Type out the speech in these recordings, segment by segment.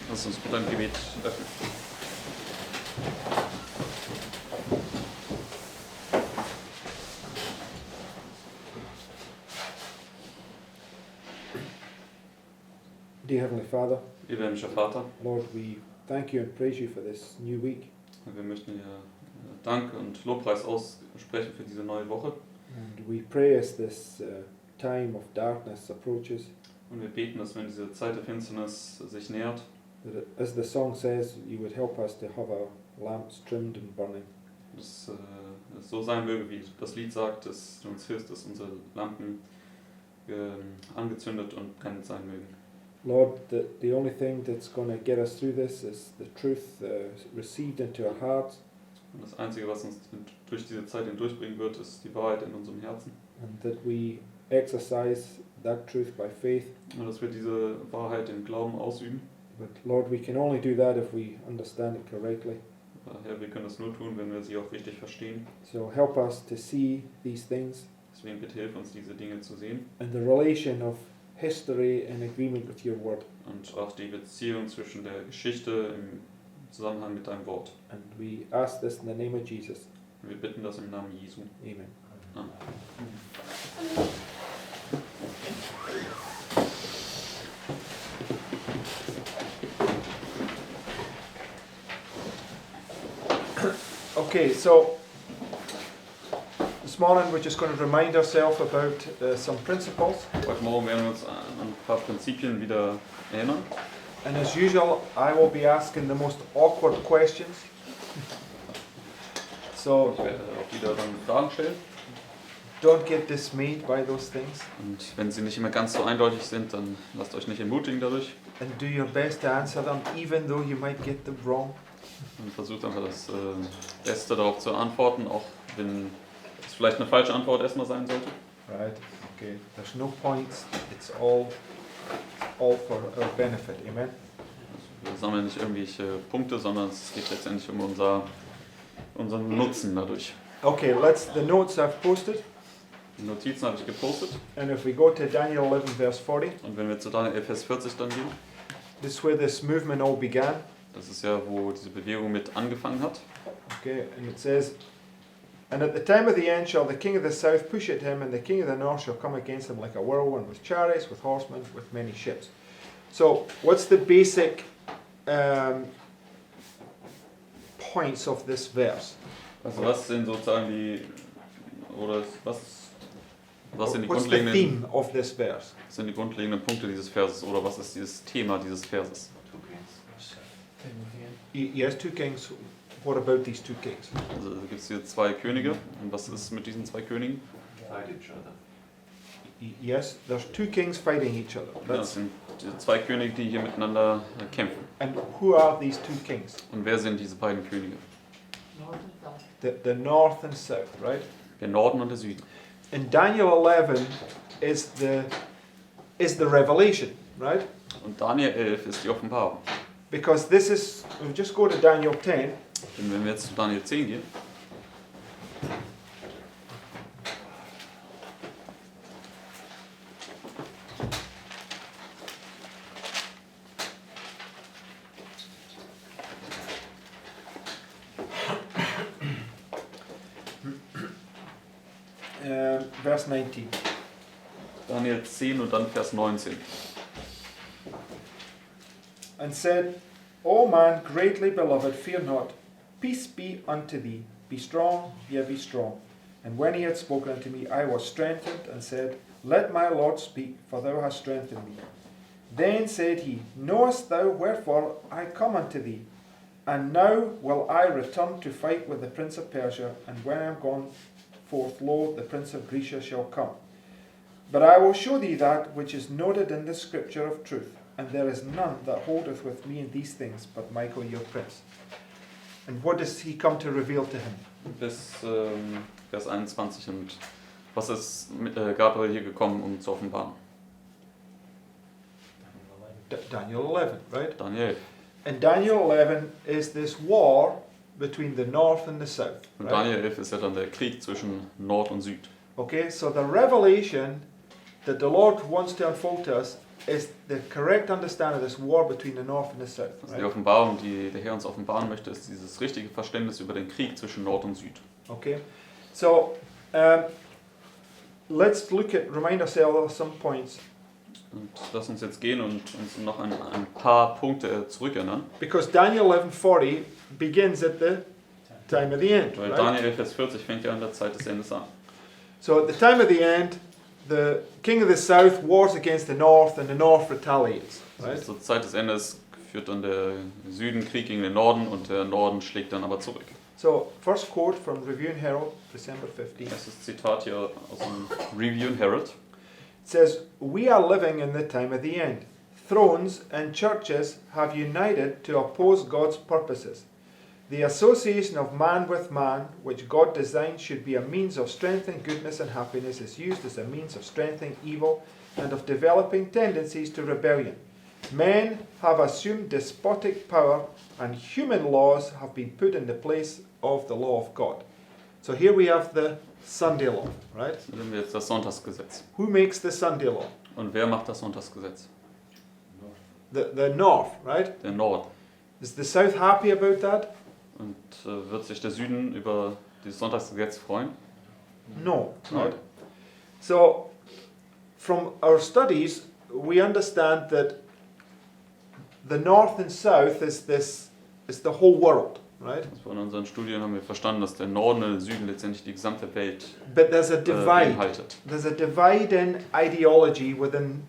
Lass uns mit einem Gebet öffnen. Dear Heavenly Father, Lieber himmlischer Vater, Lord, we thank you and praise you for this new week. wir möchten dir Dank und Lobpreis aussprechen für diese neue Woche. And we pray as this time of darkness approaches, Und wir beten, dass wenn diese Zeit der Finsternis sich nähert, that as the song says, you would help us to have our lamps trimmed and burning. dass es so sein möge, wie das Lied sagt, dass du uns hilfst, dass unsere Lampen angezündet und brennend sein mögen. Lord, the only thing that's going to get us through this is the truth received into our hearts, Und das Einzige, was uns durch diese Zeit hindurchbringen wird, ist die Wahrheit in unserem Herzen. and that we exercise that truth by faith. Und dass wir diese Wahrheit im Glauben ausüben. But Lord, we can only do that if we understand it correctly. Herr, wir können das nur tun, wenn wir sie auch richtig verstehen. So help us to see these things Deswegen bitte hilf uns, diese Dinge zu sehen. and the relation of history in agreement with your word. Und auch die Beziehung zwischen der Geschichte im Zusammenhang mit deinem Wort. And we ask this in the name of Jesus. Und wir bitten das im Namen Jesu. Amen. Amen. Okay, so this morning we're just going to remind ourselves about some principles. Heute Morgen werden wir uns an ein paar Prinzipien wieder erinnern. And as usual, I will be asking the most awkward questions. So Ich werde auch wieder dann Fragen stellen. don't get dismayed by those things Und wenn sie nicht immer ganz so eindeutig sind, dann lasst euch nicht entmutigen dadurch. and do your best to answer them, even though you might get them wrong. Und versucht einfach das Beste darauf zu antworten, auch wenn es vielleicht eine falsche Antwort erstmal sein sollte. Right? Okay. There's no points. It's all for our benefit. Amen. Wir sammeln nicht irgendwelche Punkte, sondern es geht letztendlich um unseren Nutzen dadurch. Okay. The notes I've posted. Die Notizen habe ich gepostet. And if we go to Daniel 11 verse 40, Und wenn wir zu Daniel 11, Vers 40 dann gehen, this is where this movement all began. das ist ja, wo diese Bewegung mit angefangen hat. Okay, and it says, and at the time of the end shall the king of the south push at him, and the king of the north shall come against him like a whirlwind, with chariots, with horsemen, with many ships. So, what's the basic points of this verse? Also was sind sozusagen was sind die What's the grundlegenden, theme of this verse? sind die grundlegenden Punkte dieses Verses oder was ist dieses Thema dieses Verses? Yes, two kings. What about these two kings? Also gibt es hier zwei Könige und was ist mit diesen zwei Königen? Fight each other. Yes, there's two kings fighting each other. Ja, das sind diese zwei Könige, die hier miteinander kämpfen. And who are these two kings? Und wer sind diese beiden Könige? The north and south, right? Der Norden und der Süden. In Daniel 11 is the revelation, right? Und Daniel 11 ist die Offenbarung. Because this is, we'll just go to Daniel 10, Denn wenn wir jetzt zu Daniel 10 gehen, verse 19. Daniel 10 und dann Vers 19. And said, O man greatly beloved, fear not, peace be unto thee, be strong, yea, be strong. And when he had spoken unto me, I was strengthened, and said, Let my Lord speak, for thou hast strengthened me. Then said he, Knowest thou wherefore I come unto thee? And now will I return to fight with the prince of Persia, and when I am gone forth, lo, the prince of Grecia shall come. But I will show thee that which is noted in the scripture of truth, and there is none that holdeth with me in these things, but Michael your prince. And what does he come to reveal to him? Bis Vers 21. Und was ist mit Gabriel hier gekommen, um zu offenbaren? Daniel 11, right? Daniel 11. And Daniel 11 is this war between the north and the south. Und Right? Daniel 11 ist ja dann der Krieg zwischen Nord und Süd. Okay, so the revelation that the Lord wants to unfold to us is the correct understanding of this war between the north and the south. Also Right? die Offenbarung, die der Herr uns offenbaren möchte, ist dieses richtige Verständnis über den Krieg zwischen Nord und Süd. Okay, so let's remind ourselves of some points. Und lass uns jetzt gehen und uns noch an ein paar Punkte zurückerinnern. Because Daniel 11:40 begins at the time of the end. Weil Right? Daniel 11, Vers 40 fängt ja an der Zeit des Endes an. So at the time of the end, the king of the south wars against the north and the north retaliates. Right? Also zur Zeit des Endes führt dann der Süden Krieg gegen den Norden und der Norden schlägt dann aber zurück. So first quote from Review and Herald, December 15. Erstes Zitat hier aus dem Review and Herald. It says, "We are living in the time of the end. Thrones and churches have united to oppose God's purposes. The association of man with man, which God designed should be a means of strengthening goodness and happiness, is used as a means of strengthening evil and of developing tendencies to rebellion. Men have assumed despotic power and human laws have been put in the place of the law of God." So here we have the Sunday law, right? Dann haben wir jetzt das Sonntagsgesetz. Who makes the Sunday law? Und wer macht das Sonntagsgesetz? The north, right? Der Norden. Is the south happy about that? Und wird sich der Süden über dieses Sonntagsgesetz freuen? No, Nein. right? So, from our studies, we understand that the north and south is the whole world, right? Also von unseren Studien haben wir verstanden, dass der Norden und der Süden letztendlich die gesamte Welt But there's a divide. beinhaltet. There's a divide in ideology within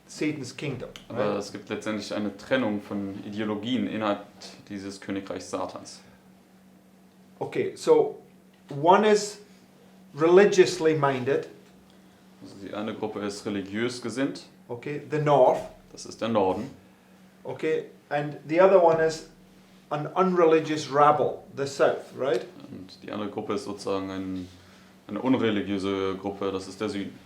Satan's kingdom. Aber Right? es gibt letztendlich eine Trennung von Ideologien innerhalb dieses Königreichs Satans. Okay, so one is religiously minded, Also die eine Gruppe ist religiös gesinnt, okay, the north, das ist der Norden. okay, and the other one is an unreligious rabble, the south, right? Und die andere Gruppe ist sozusagen eine unreligiöse Gruppe, das ist der Süden.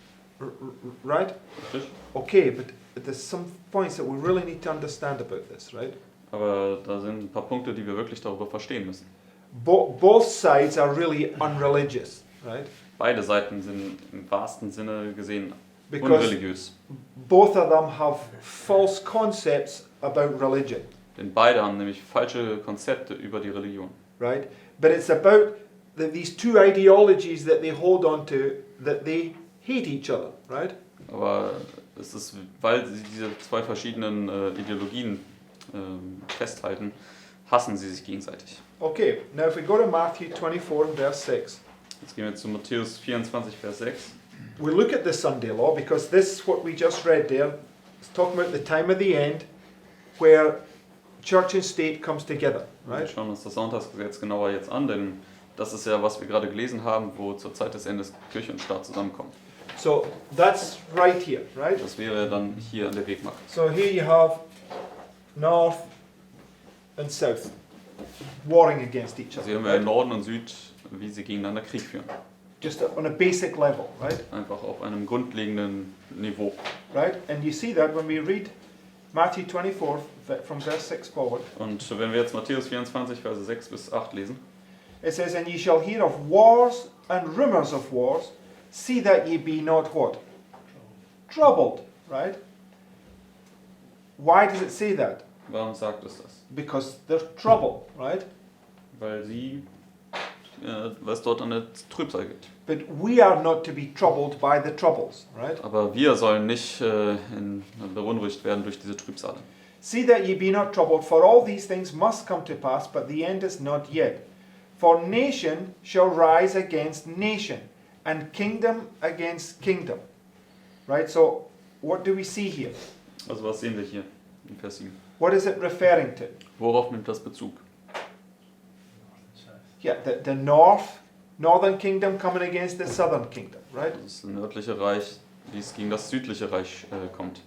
Right? Richtig? Okay, but there's some points that we really need to understand about this, right? Aber da sind ein paar Punkte, die wir wirklich darüber verstehen müssen. Both sides are really unreligious, right? Beide Seiten sind im wahrsten Sinne gesehen Because unreligiös. both of them have false concepts about religion, Denn beide haben nämlich falsche Konzepte über die Religion. right? But it's about these two ideologies that they hold on to, that they hate each other, right? Aber es ist, weil sie diese zwei verschiedenen Ideologien festhalten, hassen sie sich gegenseitig. Okay, now if we go to Matthew 24 and verse 6, Jetzt gehen wir zu Matthäus 24, Vers 6. we look at the Sunday law because this is what we just read there. It's talking about the time of the end where church and state comes together, Wir right? schauen uns das Sonntagsgesetz genauer jetzt an, denn das ist ja, was wir gerade gelesen haben, wo zur Zeit des Endes Kirche und Staat zusammenkommen. So that's right here, right? Das wäre dann hier an der Wegmarke. So here you have north and south warring against each Also other, hier haben wir right? Norden und Süd, wie sie gegeneinander Krieg führen. Just on a basic level, right? Einfach auf einem grundlegenden Niveau. Right? And you see that when we read Matthew 24 from verse 6 forward. Und wenn wir jetzt Matthäus 24, Verse 6 bis 8 lesen, It says, "And ye shall hear of wars and rumors of wars. See that ye be not what? Troubled." Right? Why does it say that? warum sagt es das? Because there's trouble, right? Weil weil es dort eine Trübsal gibt. But we are not to be troubled by the troubles, right? Aber wir sollen nicht beunruhigt werden durch diese Trübsale. See that ye be not troubled, for all these things must come to pass, but the end is not yet. For nation shall rise against nation, and kingdom against kingdom. Right? So, what do we see here? Also was sehen wir hier in Vers 7? What is it referring to? Worauf nimmt das Bezug? Yeah, the northern kingdom coming against the southern kingdom, right? Das nördliche Reich, wie es gegen das südliche Reich kommt.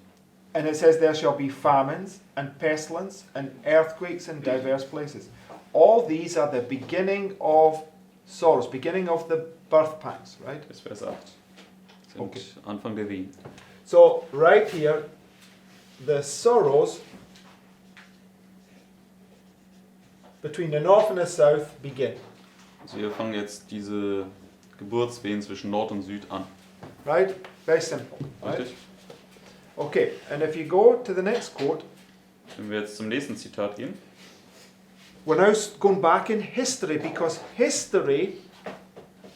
And it says there shall be famines and pestilence and earthquakes in diverse places. All these are the beginning of sorrows, beginning of the birth pangs, right? Bis Vers 8. Sind Okay. Anfang der Wehen. So right here, the sorrows between the north and the south begin, Also wir fangen jetzt diese Geburtswehen zwischen Nord und Süd an. right? Very simple, right? Richtig? Okay, and if you go to the next quote, Wenn wir jetzt zum nächsten Zitat gehen, we're now going back in history because history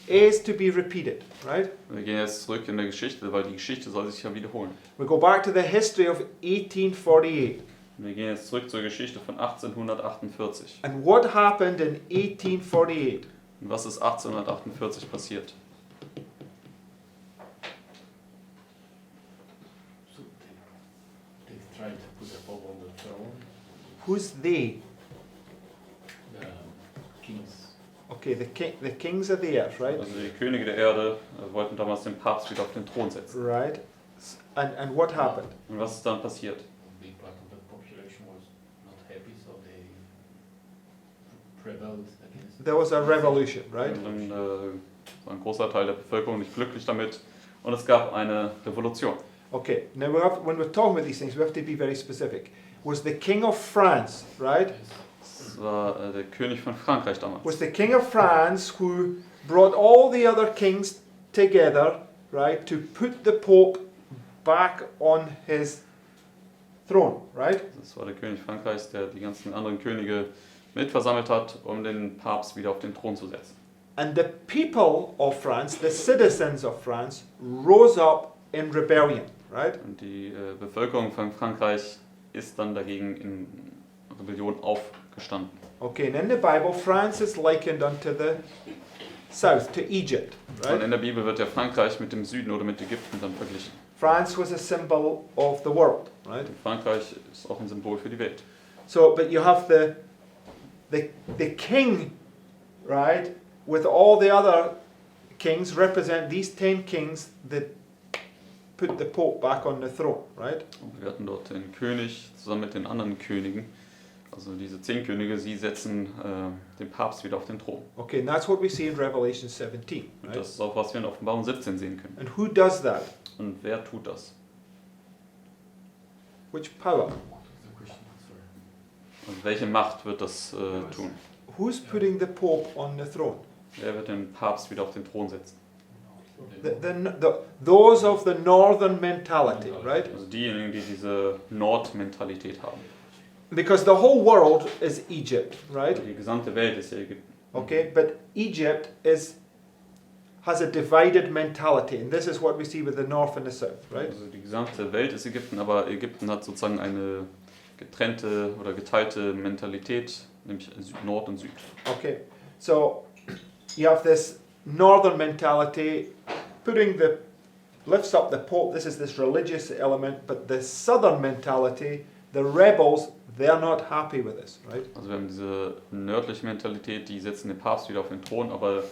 is to be repeated, right? wir gehen jetzt zurück in der Geschichte, weil die Geschichte soll sich ja wiederholen. We go back to the history of 1848. Wir gehen jetzt zurück zur Geschichte von 1848. And what happened in 1848? Und was ist 1848 passiert? So they tried to put the Pope on the throne. Who's they? The kings. Okay, the kings of the earth, right? Also die Könige der Erde wollten damals den Papst wieder auf den Thron setzen. Right. And what happened? Und was ist dann passiert? A big part of the population was not happy, so they rebelled against. There was a revolution, right? Und dann war ein großer Teil der Bevölkerung nicht glücklich damit und es gab eine Revolution. Okay, now when we're talking about these things, we have to be very specific. Was the king of France, right? Das war der König von Frankreich damals. Was the king of France who brought all the other kings together, right, to put the Pope back on his throne, right? Das war der König Frankreichs, der die ganzen anderen Könige mitversammelt hat, um den Papst wieder auf den Thron zu setzen. And the people of France, the citizens of France, rose up in rebellion, right? Und die Bevölkerung von Frankreich ist dann dagegen in Rebellion aufgestanden. Okay, and in the Bible, France is likened unto the south, to Egypt, Und right? in der Bibel wird ja Frankreich mit dem Süden oder mit Ägypten dann verglichen. France was a symbol of the world, right? Und Frankreich ist auch ein Symbol für die Welt. So, but you have the king, right, with all the other kings represent these 10 kings that put the Pope back on the throne, right? Und wir hatten dort den König zusammen mit den anderen Königen. Also diese 10 Könige, sie setzen den Papst wieder auf den Thron. Okay, and that's what we see in Revelation 17, Und right? das ist auch, was wir in Offenbarung 17 sehen können. And who does that? Und wer tut das? Which power? What was the question? Sorry. Und welche Macht wird das tun? Who's putting the Pope on the throne? Wer wird den Papst wieder auf den Thron setzen? Those of the northern mentality, right? Also diejenigen, die diese Nordmentalität haben. Because the whole world is Egypt, right? Die gesamte Welt ist ja Ägypten. Okay, but Egypt has a divided mentality, and this is what we see with the north and the south, right? Also die gesamte Welt ist Ägypten, aber Ägypten hat sozusagen eine getrennte oder geteilte Mentalität, nämlich Nord und Süd. Okay, so you have this northern mentality lifts up the Pope. This is this religious element, but the southern mentality, the rebels, they're not happy with this, right? Also wir haben diese nördliche Mentalität, die setzen den Papst wieder auf den Thron, aber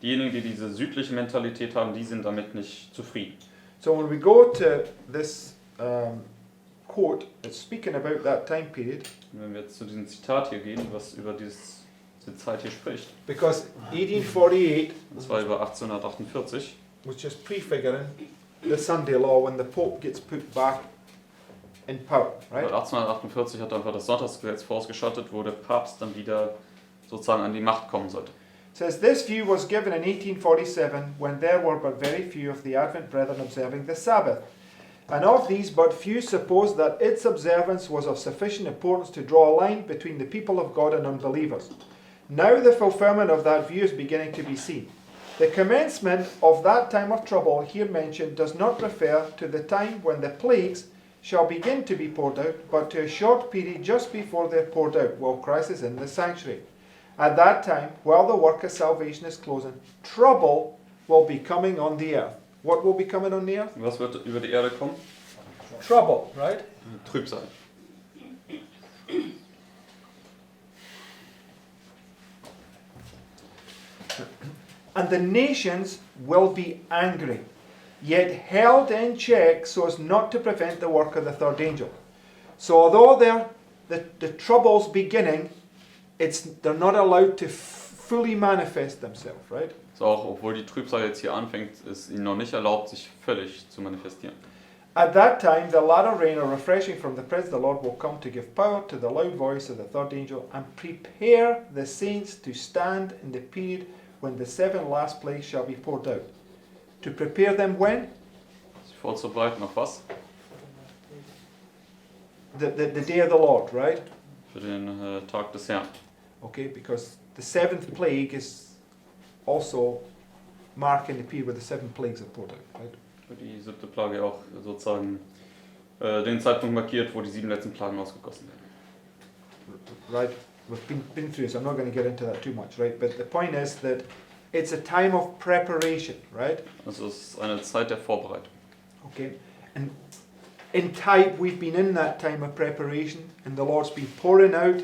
diejenigen, die diese südliche Mentalität haben, die sind damit nicht zufrieden. So when we go to this quote, it's speaking about that time period, Und wenn wir jetzt zu diesem Zitat hier gehen, was über diese Zeit hier spricht, because 1848 das war über 1848, was just prefiguring the Sunday law when the Pope gets put back in power, weil right? 1848 hat einfach das Sonntagsgesetz vorausgeschattet, wo der Papst dann wieder sozusagen an die Macht kommen sollte. It says this view was given in 1847 when there were but very few of the Advent brethren observing the Sabbath. And of these but few supposed that its observance was of sufficient importance to draw a line between the people of God and unbelievers. Now the fulfillment of that view is beginning to be seen. The commencement of that time of trouble here mentioned does not refer to the time when the plagues shall begin to be poured out, but to a short period just before they're poured out, while Christ is in the sanctuary. At that time, while the work of salvation is closing, trouble will be coming on the earth. What will be coming on the earth? Was wird über die Erde kommen? Trouble, right? Trübsal. And the nations will be angry, yet held in check so as not to prevent the work of the third angel. So although the trouble's beginning, they're not allowed to fully manifest themselves, right? So auch, obwohl die Trübsal jetzt hier anfängt, ist ihnen noch nicht erlaubt, sich völlig zu manifestieren. At that time, the latter rain or refreshing from the presence of the Lord will come to give power to the loud voice of the third angel and prepare the saints to stand in the period when the 7 last plagues shall be poured out. To prepare them when? Sich vorzubereiten auf was? the day of the Lord, right? für den Tag des Herrn. Okay, because the seventh plague is also marking the period where the seven plagues are poured out, right? Für die 7. Plage auch sozusagen den Zeitpunkt markiert, wo die 7 letzten Plagen ausgegossen werden. Right? We've been through this, I'm not going to get into that too much, right? But the point is that it's a time of preparation, right? Also es ist eine Zeit der Vorbereitung. Okay, and in type we've been in that time of preparation, and the Lord's been pouring out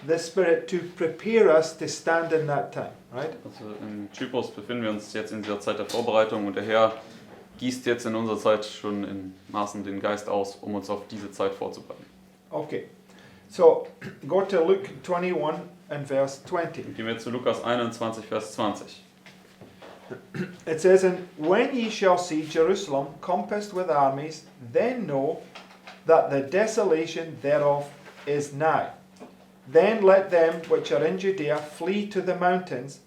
the Spirit to prepare us to stand in that time, right? Also im Typus befinden wir uns jetzt in dieser Zeit der Vorbereitung und der Herr gießt jetzt in unserer Zeit schon in Maßen den Geist aus, um uns auf diese Zeit vorzubereiten. Okay, so go to Luke 21 and verse 20. Gehen wir zu Lukas 21, Vers 20. It says, and when ye shall see Jerusalem compassed with armies, then know that the desolation thereof is nigh. Then let them which are in Judea flee to the mountains,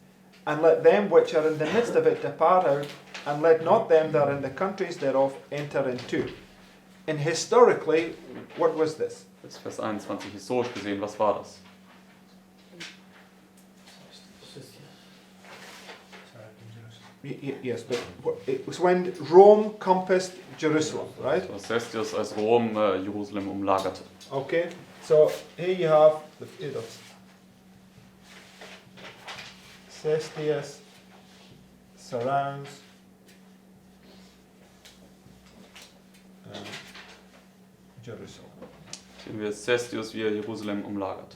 and let them which are in the midst of it depart out, and let not them that are in the countries thereof enter into. And historically, what was this? Jetzt Vers 21, historisch gesehen, was war das? Yes, but it was when Rome compassed Jerusalem, right? Das heißt, als Rom Jerusalem umlagerte. Okay, so here you have the fate of Cestius surrounds Jerusalem. Sehen wir Cestius, wie er Jerusalem umlagert.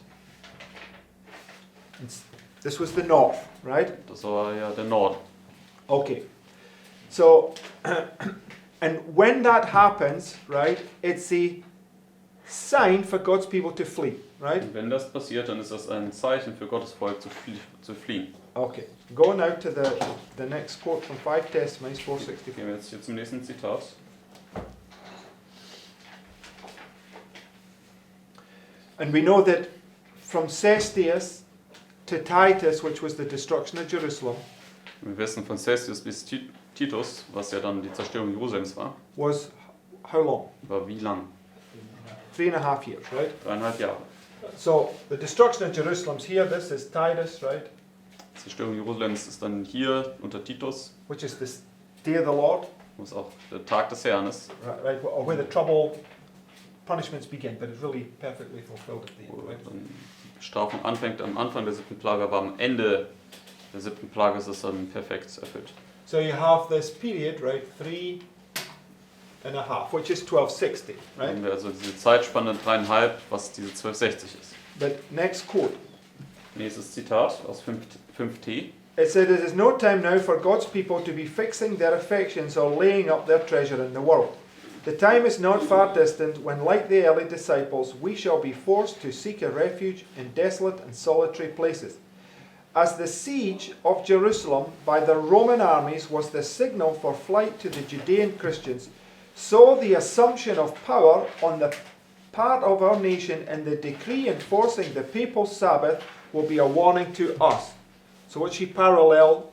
This was the north, right? Das war ja der Norden. Okay, so and when that happens, right, it's a sign for God's people to flee, right? Und wenn das passiert, dann ist das ein Zeichen für Gottes Volk zu fliehen. Okay, go now to the next quote from 5 Testimonies 464. Gehen wir jetzt hier zum nächsten Zitat. And we know that from Cestius to Titus, which was the destruction of Jerusalem, Wir wissen von Cestius bis Titus, was ja dann die Zerstörung Jerusalems war, was how long? war wie lang? 3.5 years, right? 3,5 Jahre. So the destruction of Jerusalem's here. This is Titus, right? Die Zerstörung Jerusalems ist dann hier unter Titus, Which is this day of the Lord, wo es auch der Tag des Herrn ist, right? Or where the trouble punishments begin, but it's really perfectly fulfilled at the wo end, right? dann die Bestrafung anfängt am Anfang der 7. Plage, aber am Ende der 7. Plage ist es dann perfekt erfüllt. So you have this period, right? 3.5, which is 1260, Dann right? haben wir also diese Zeitspanne 3,5, was diese 1260 ist. But next quote. Nächstes Zitat aus 5t. It said, it is no time now for God's people to be fixing their affections or laying up their treasure in the world. The time is not far distant when, like the early disciples, we shall be forced to seek a refuge in desolate and solitary places. As the siege of Jerusalem by the Roman armies was the signal for flight to the Judean Christians, so the assumption of power on the part of our nation and the decree enforcing the papal Sabbath will be a warning to us. So what she parallel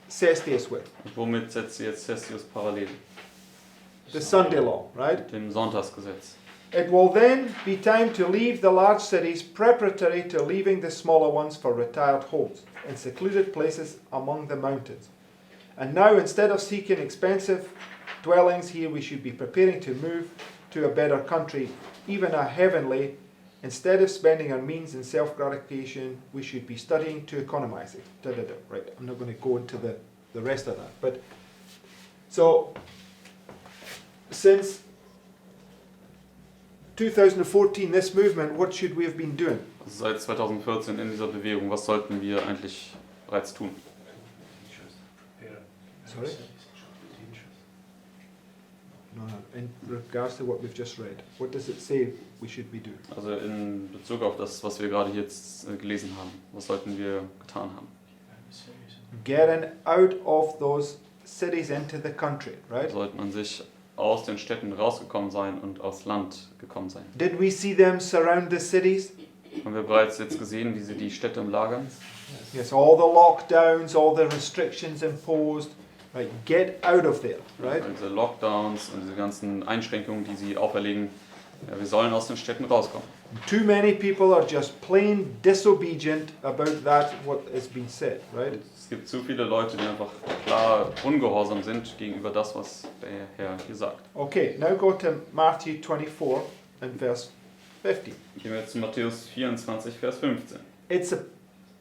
Cestius with? Und womit setzt sie jetzt Cestius parallel? The Sunday law, right? Mit dem Sonntagsgesetz. It will then be time to leave the large cities preparatory to leaving the smaller ones for retired homes in secluded places among the mountains. And now, instead of seeking expensive dwellings here, we should be preparing to move to a better country, even a heavenly. Instead of spending our means in self-gratification, we should be studying to economize it. Right, I'm not going to go into the rest of that. But so, since 2014, this movement, what should we have been doing? Also seit 2014 in dieser Bewegung, was sollten wir eigentlich bereits tun? Sorry? No, in regards to what we've just read, what does it say we should be doing? Also in Bezug auf das, was wir gerade jetzt gelesen haben, was sollten wir getan haben? Getting out of those cities into the country, right? Sollte man sich aus den Städten rausgekommen sein und aufs Land gekommen sein. Did we see them surround the cities? Haben wir bereits jetzt gesehen, wie sie die Städte umlagern? Yes, all the lockdowns, all the restrictions imposed, right? Get out of there, right? Diese Lockdowns und diese ganzen Einschränkungen, die sie auferlegen, Ja, wir sollen aus den Städten rauskommen. Too many people are just plain disobedient about that what has been said, right? Und es gibt zu viele Leute, die einfach klar ungehorsam sind gegenüber das, was der Herr hier sagt. Okay, now go to Matthew 24 and verse 15. Gehen wir jetzt zu Matthäus 24, Vers 15. It's a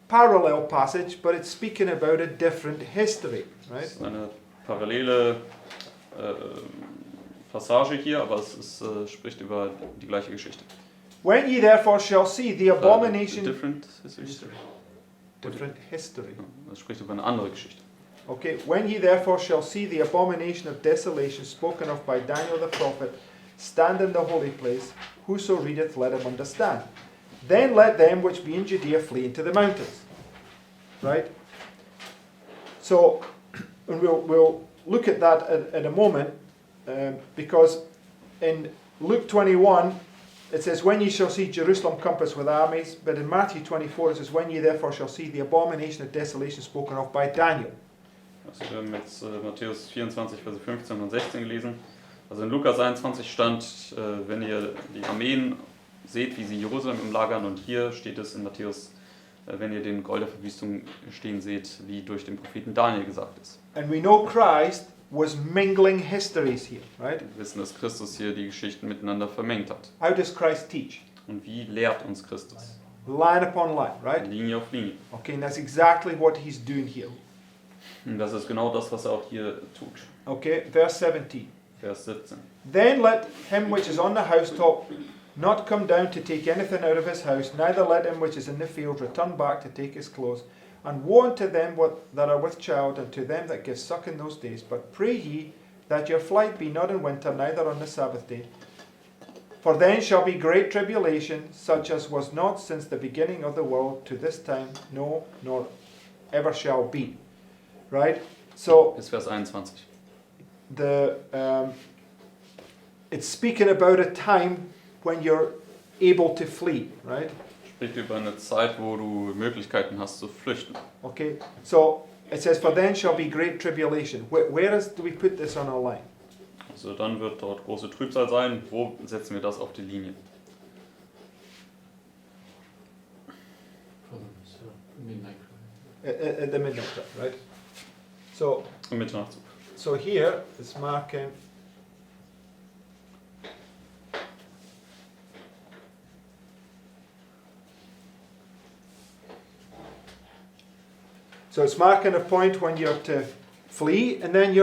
parallel passage, but it's speaking about a different history, Das right? ist eine parallele Passage hier, aber es spricht über die gleiche Geschichte. When ye therefore shall see the abomination... Different history. Different history. Ja, das spricht über eine andere Geschichte. Okay, when ye therefore shall see the abomination of desolation spoken of by Daniel the prophet stand in the holy place, whoso readeth, let him understand. Then let them which be in Judea flee into the mountains. Right? So, and we'll look at that in a moment, because in Luke 21, it says, when ye shall see Jerusalem compassed with armies, but in Matthew 24 it says, when ye therefore shall see the abomination of desolation spoken of by Daniel. Also wir haben jetzt Matthäus 24, Verse 15 und 16 gelesen. Also in Lukas 21 stand, wenn ihr die Armeen seht, wie sie Jerusalem umlagern, und hier steht es in Matthäus, wenn ihr den Gräuel der Verwüstung stehen seht, wie durch den Propheten Daniel gesagt ist. And we know Christ was mingling histories here, right? Wir wissen, dass Christus hier die Geschichten miteinander vermengt hat. How does Christ teach? Und wie lehrt uns Christus? Line upon line, right? Linie auf Linie. Okay, and that's exactly what he's doing here. Und das ist genau das, was er auch hier tut. Okay, verse 17. Vers 17. Then let him which is on the housetop not come down to take anything out of his house, neither let him which is in the field return back to take his clothes. And woe unto them that are with child, and to them that give suck in those days. But pray ye that your flight be not in winter, neither on the Sabbath day. For then shall be great tribulation, such as was not since the beginning of the world to this time, no, nor ever shall be. Right? So Bis Vers 21. it's speaking about a time when you're able to flee, right? Spricht über eine Zeit, wo du Möglichkeiten hast zu flüchten. Okay, so it says, for then shall be great tribulation. Do we put this on our line? Also dann wird dort große Trübsal sein. Wo setzen wir das auf die Linie? From midnight. At the midnight, right? So, Im Mitternachtzug. so here it's marking. So it's marking a point when you're to flee, and then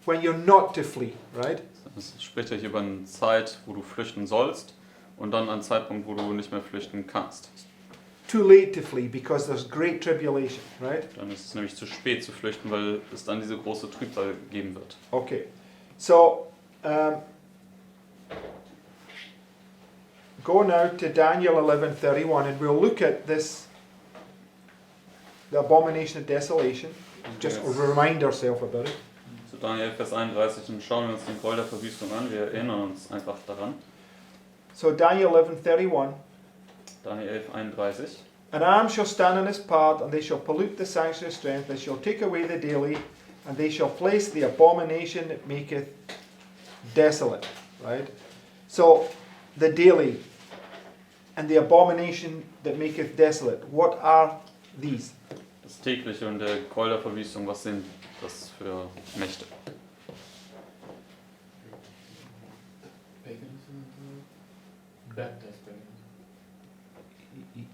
when you're not to flee, right? Es spricht ja hier über eine Zeit, wo du flüchten sollst, und dann einen Zeitpunkt, wo du nicht mehr flüchten kannst. Too late to flee because there's great tribulation, right? Dann ist es nämlich zu spät zu flüchten, weil es dann diese große Trübsal geben wird. Okay, so go now to Daniel 11:31, and we'll look at this, the abomination of desolation. Just remind ourselves about it. Zu Daniel Vers 31, und schauen wir uns den Gräuel der Verwüstung an. Wir erinnern uns einfach daran. So Daniel 11:31. Daniel 11, 31. An arm shall stand in his part, and they shall pollute the sanctuary of strength. They shall take away the daily, and they shall place the abomination that maketh desolate. Right? So the daily and the abomination that maketh desolate. What are these? Das tägliche und der Gräuel der Verwüstung, was sind das für Mächte? Paganism? Baptized paganism.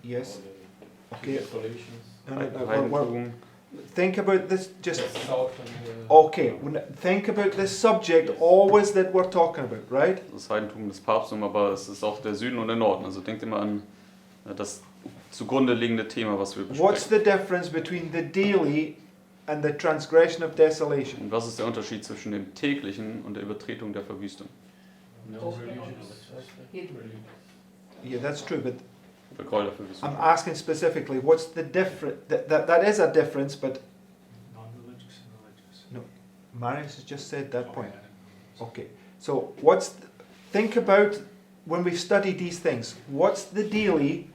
Yes. Or the Okay. Desolations. No, no, no, Heidentum. think about this. Just The south and the okay. Think about this subject always that we're talking about, right? Das Heidentum, das Papsttum, aber es ist auch der Süden und der Norden. Also denkt immer an das zugrunde liegende Thema, was wir What's besprechen. the difference between the daily and the transgression of desolation? Und was ist der Unterschied zwischen dem täglichen und der Übertretung der Verwüstung? no religious. Religious. Yeah, that's true, but Der Gräuel der Verwüstung. I'm asking specifically, what's the difference? That is a difference, but Non-religious and religious. no, Marius has just said that point. Oh, Okay, so think about when we've studied these things, what's the daily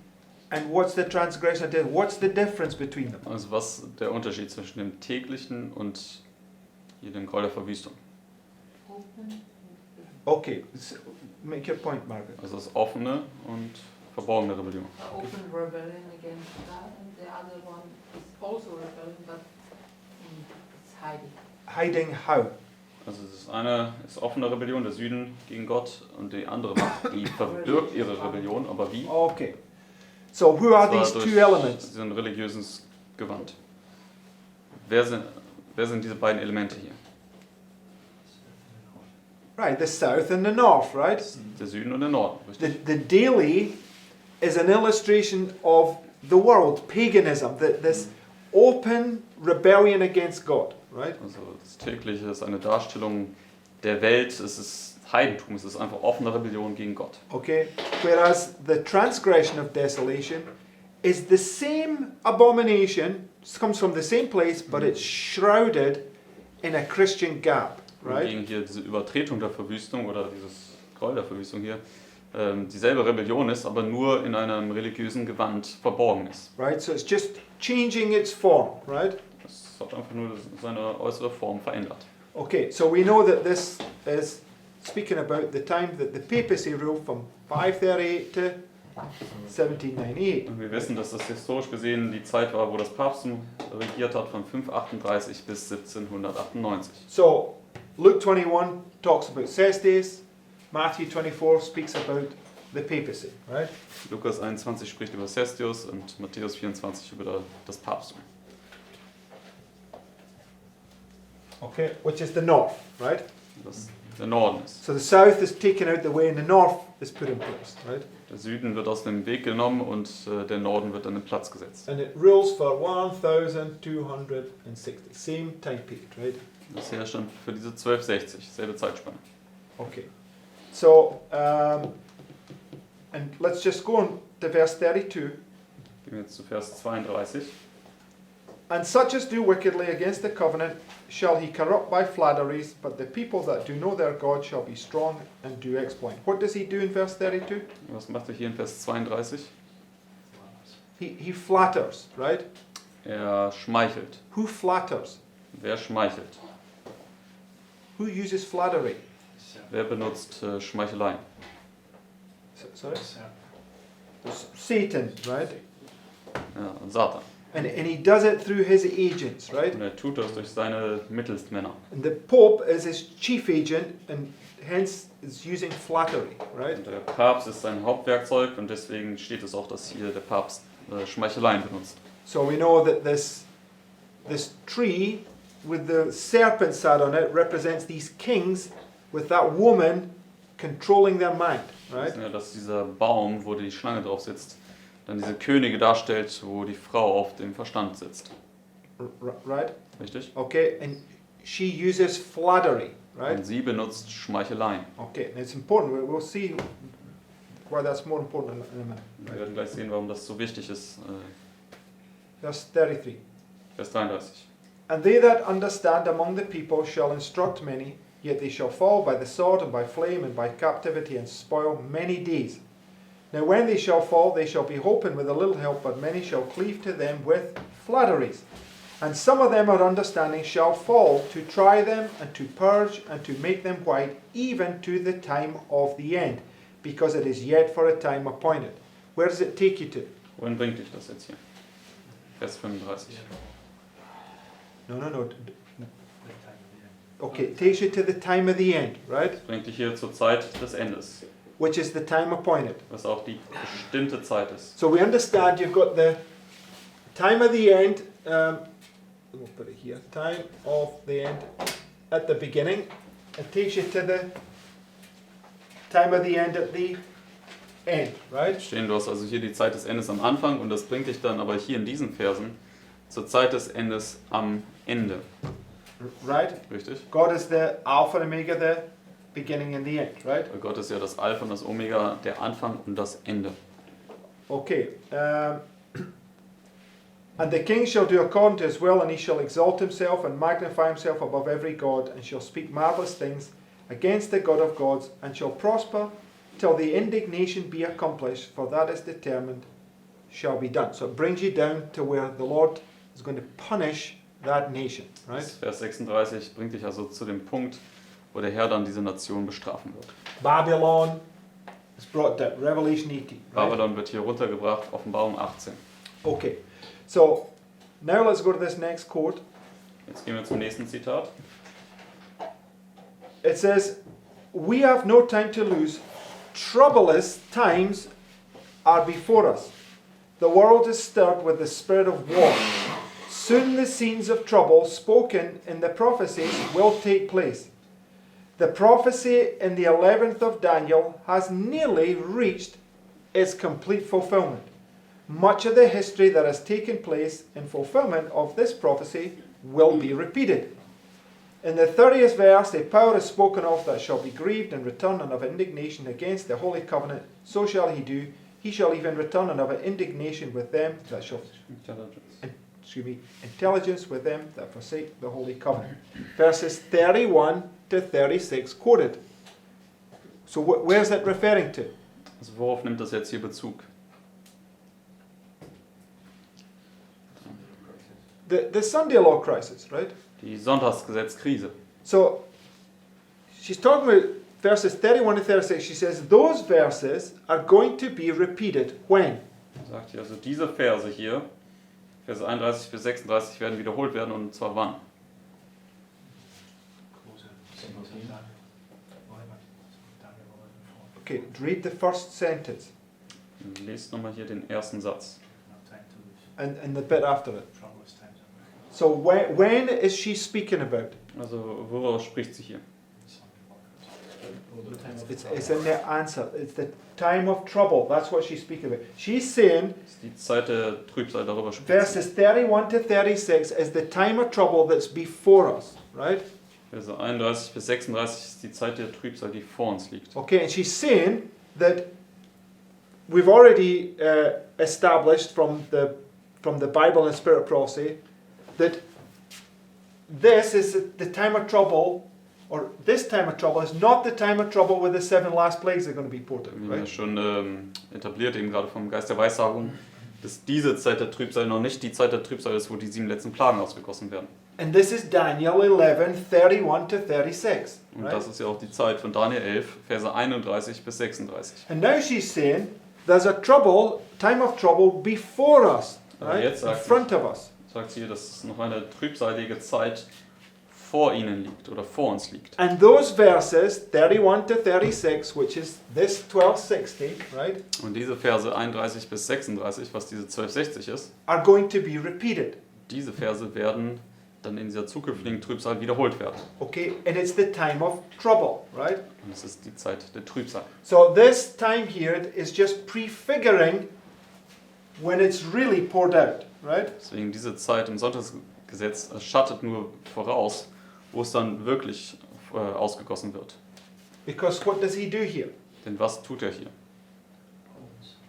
and what's the transgression of desolation? What's the difference between them? Also was der Unterschied zwischen dem täglichen und hier dem Gräuel der Verwüstung? Okay, Make your point, Margaret. Also das offene und verborgene Rebellion. Open rebellion against God, and the other one is also rebellion, but it's hiding. Hiding how? Also das eine ist offene Rebellion, der Süden gegen Gott, und die andere Macht, die verbirgt ihre Rebellion, aber wie? Okay. So who are Das war these durch two elements? so ein religiöses Gewand. Wer sind diese beiden Elemente hier? Right, the south and the north, right? Der Süden und der Norden, richtig? The daily is an illustration of the world, paganism, this open rebellion against God, right? Also das tägliche ist eine Darstellung der Welt, es ist Heidentum, es ist einfach offene Rebellion gegen Gott. Okay, whereas the transgression of desolation is the same abomination, it comes from the same place, but it's shrouded in a Christian gap, right? Gegen hier diese Übertretung der Verwüstung oder dieses Gräuel der Verwüstung hier, dieselbe Rebellion ist, aber nur in einem religiösen Gewand verborgen ist. Right, so it's just changing its form, right? Es hat einfach nur seine äußere Form verändert. Okay, so we know that this is speaking about the time that the papacy ruled from 538 to 1798. Und wir wissen, dass das historisch gesehen die Zeit war, wo das Papsttum regiert hat, von 538 bis 1798. So Luke 21 talks about Cestes, Matthew 24 speaks about the papacy, right? Lukas 21 spricht über Cestius und Matthäus 24 über das Papsttum. Okay, which is the north, right? Das der Norden ist. So the south is taken out the way and the north is put in place, right? Der Süden wird aus dem Weg genommen und der Norden wird an den Platz gesetzt. And it rules for 1260, same time period, right? Das herrscht dann für diese 1260, selbe Zeitspanne. Okay. So, and let's just go on to verse 32. Gehen wir jetzt zu Vers 32. And such as do wickedly against the covenant shall he corrupt by flatteries, but the people that do know their God shall be strong and do exploit. What does he do in verse 32? Was macht er hier in Vers 32? He flatters, right? Er schmeichelt. Who flatters? Wer schmeichelt? Who uses flattery? Wer benutzt Schmeicheleien? Sorry? Satan, right? Ja, und Satan. And he does it through his agents, right? Und er tut das durch seine Mittelsmänner. And the Pope is his chief agent and hence is using flattery, right? Und der Papst ist sein Hauptwerkzeug und deswegen steht es auch, dass hier der Papst Schmeicheleien benutzt. So we know that this tree with the serpent sat on it represents these kings with that woman controlling their mind, Wir right? wissen ja, dass dieser Baum, wo die Schlange drauf sitzt, dann diese Könige darstellt, wo die Frau auf dem Verstand sitzt. Right? Richtig? Okay, and she uses flattery, right? Und sie benutzt Schmeicheleien. Okay, and it's important. We'll see why that's more important in a minute. Wir werden gleich sehen, warum das so wichtig ist. Verse 33. Vers 33. And they that understand among the people shall instruct many, yet they shall fall by the sword and by flame and by captivity and spoil many days. Now when they shall fall, they shall be holpen with a little help, but many shall cleave to them with flatteries. And some of them are understanding shall fall to try them and to purge and to make them white, even to the time of the end, because it is yet for a time appointed. Where does it take you to? Wohin bringt dich das jetzt hier? Vers 35. No. Okay, it takes you to the time of the end, right? Bringt dich hier zur Zeit des Endes, Which is the time appointed. was auch die bestimmte Zeit ist. So we understand you've got the time of the end, we'll put it here, time of the end at the beginning. It takes you to the time of the end at the end, right? Stehen, du hast also hier die Zeit des Endes am Anfang und das bringt dich dann aber hier in diesen Versen zur Zeit des Endes am Ende. Right? Richtig? God is the Alpha and Omega, the beginning and the end, right? Weil Gott ist ja das Alpha und das Omega, der Anfang und das Ende. Okay. And the king shall do according to his will, and he shall exalt himself and magnify himself above every god, and shall speak marvelous things against the God of gods, and shall prosper till the indignation be accomplished, for that is determined shall be done. So it brings you down to where the Lord is going to punish that nation, right? Vers 36 bringt dich also zu dem Punkt, wo der Herr dann diese Nation bestrafen wird. Babylon, It's brought down. Revelation 18. Right? Babylon wird hier runtergebracht, Offenbarung 18. Okay. So now let's go to this next quote. Jetzt gehen wir zum nächsten Zitat. It says, "We have no time to lose. Troublous times are before us. The world is stirred with the spirit of war. Soon the scenes of trouble spoken in the prophecies will take place. The prophecy in the 11th of Daniel has nearly reached its complete fulfillment. Much of the history that has taken place in fulfillment of this prophecy will be repeated. In the 30th verse, a power is spoken of that shall be grieved and return and of indignation against the holy covenant. So shall he do. He shall even return and of indignation with them that shall, intelligence with them that forsake the holy covenant." Verses 31 to 36 quoted. So where's that referring to? Also worauf nimmt das jetzt hier Bezug? The Sunday law crisis, right? Die Sonntagsgesetzkrise. So she's talking about verses 31 to 36. She says those verses are going to be repeated when? Sagt hier, also diese Verse hier, Verse 31 bis 36 werden wiederholt werden, und zwar wann? Okay, read the first sentence Lest nochmal hier den ersten Satz. and the bit after it. So when is she speaking about? Also woraus spricht sie hier? It's in the answer. It's the time of trouble. That's what she's speaking about. She's saying Das ist die Zeit der Trübsal, darüber spricht sie. verses 31 to 36 is the time of trouble that's before us, right? Verse 31 bis 36 ist die Zeit der Trübsal, die vor uns liegt. Okay, and she's saying that we've already established from the Bible and Spirit of Prophecy that this is the time of trouble, or this time of trouble is not the time of trouble where the 7 last plagues are going to be poured out, Wir haben ja right? schon etabliert, eben gerade vom Geist der Weissagung, dass diese Zeit der Trübsal noch nicht die Zeit der Trübsal ist, wo die 7 letzten Plagen ausgegossen werden. And this is Daniel 11, 31 to 36, Und right? das ist ja auch die Zeit von Daniel 11, Verse 31 bis 36. And now she's saying there's a time of trouble before us, Aber right? jetzt In sagt front of us. Sagt sie, dass noch eine trübsalige Zeit vor ihnen liegt oder vor uns liegt. And those verses, 31 to 36, which is this 1260, right, Und diese Verse 31 bis 36, was diese 1260 ist, are going to be repeated. diese Verse werden dann in dieser zukünftigen Trübsal wiederholt werden. Okay, and it's the time of trouble, right? Und es ist die Zeit der Trübsal. So this time here is just prefiguring when it's really poured out, right? Deswegen diese Zeit im Sonntagsgesetz schattet nur voraus, wo es dann wirklich ausgegossen wird. Because what does he do here? Denn was tut er hier?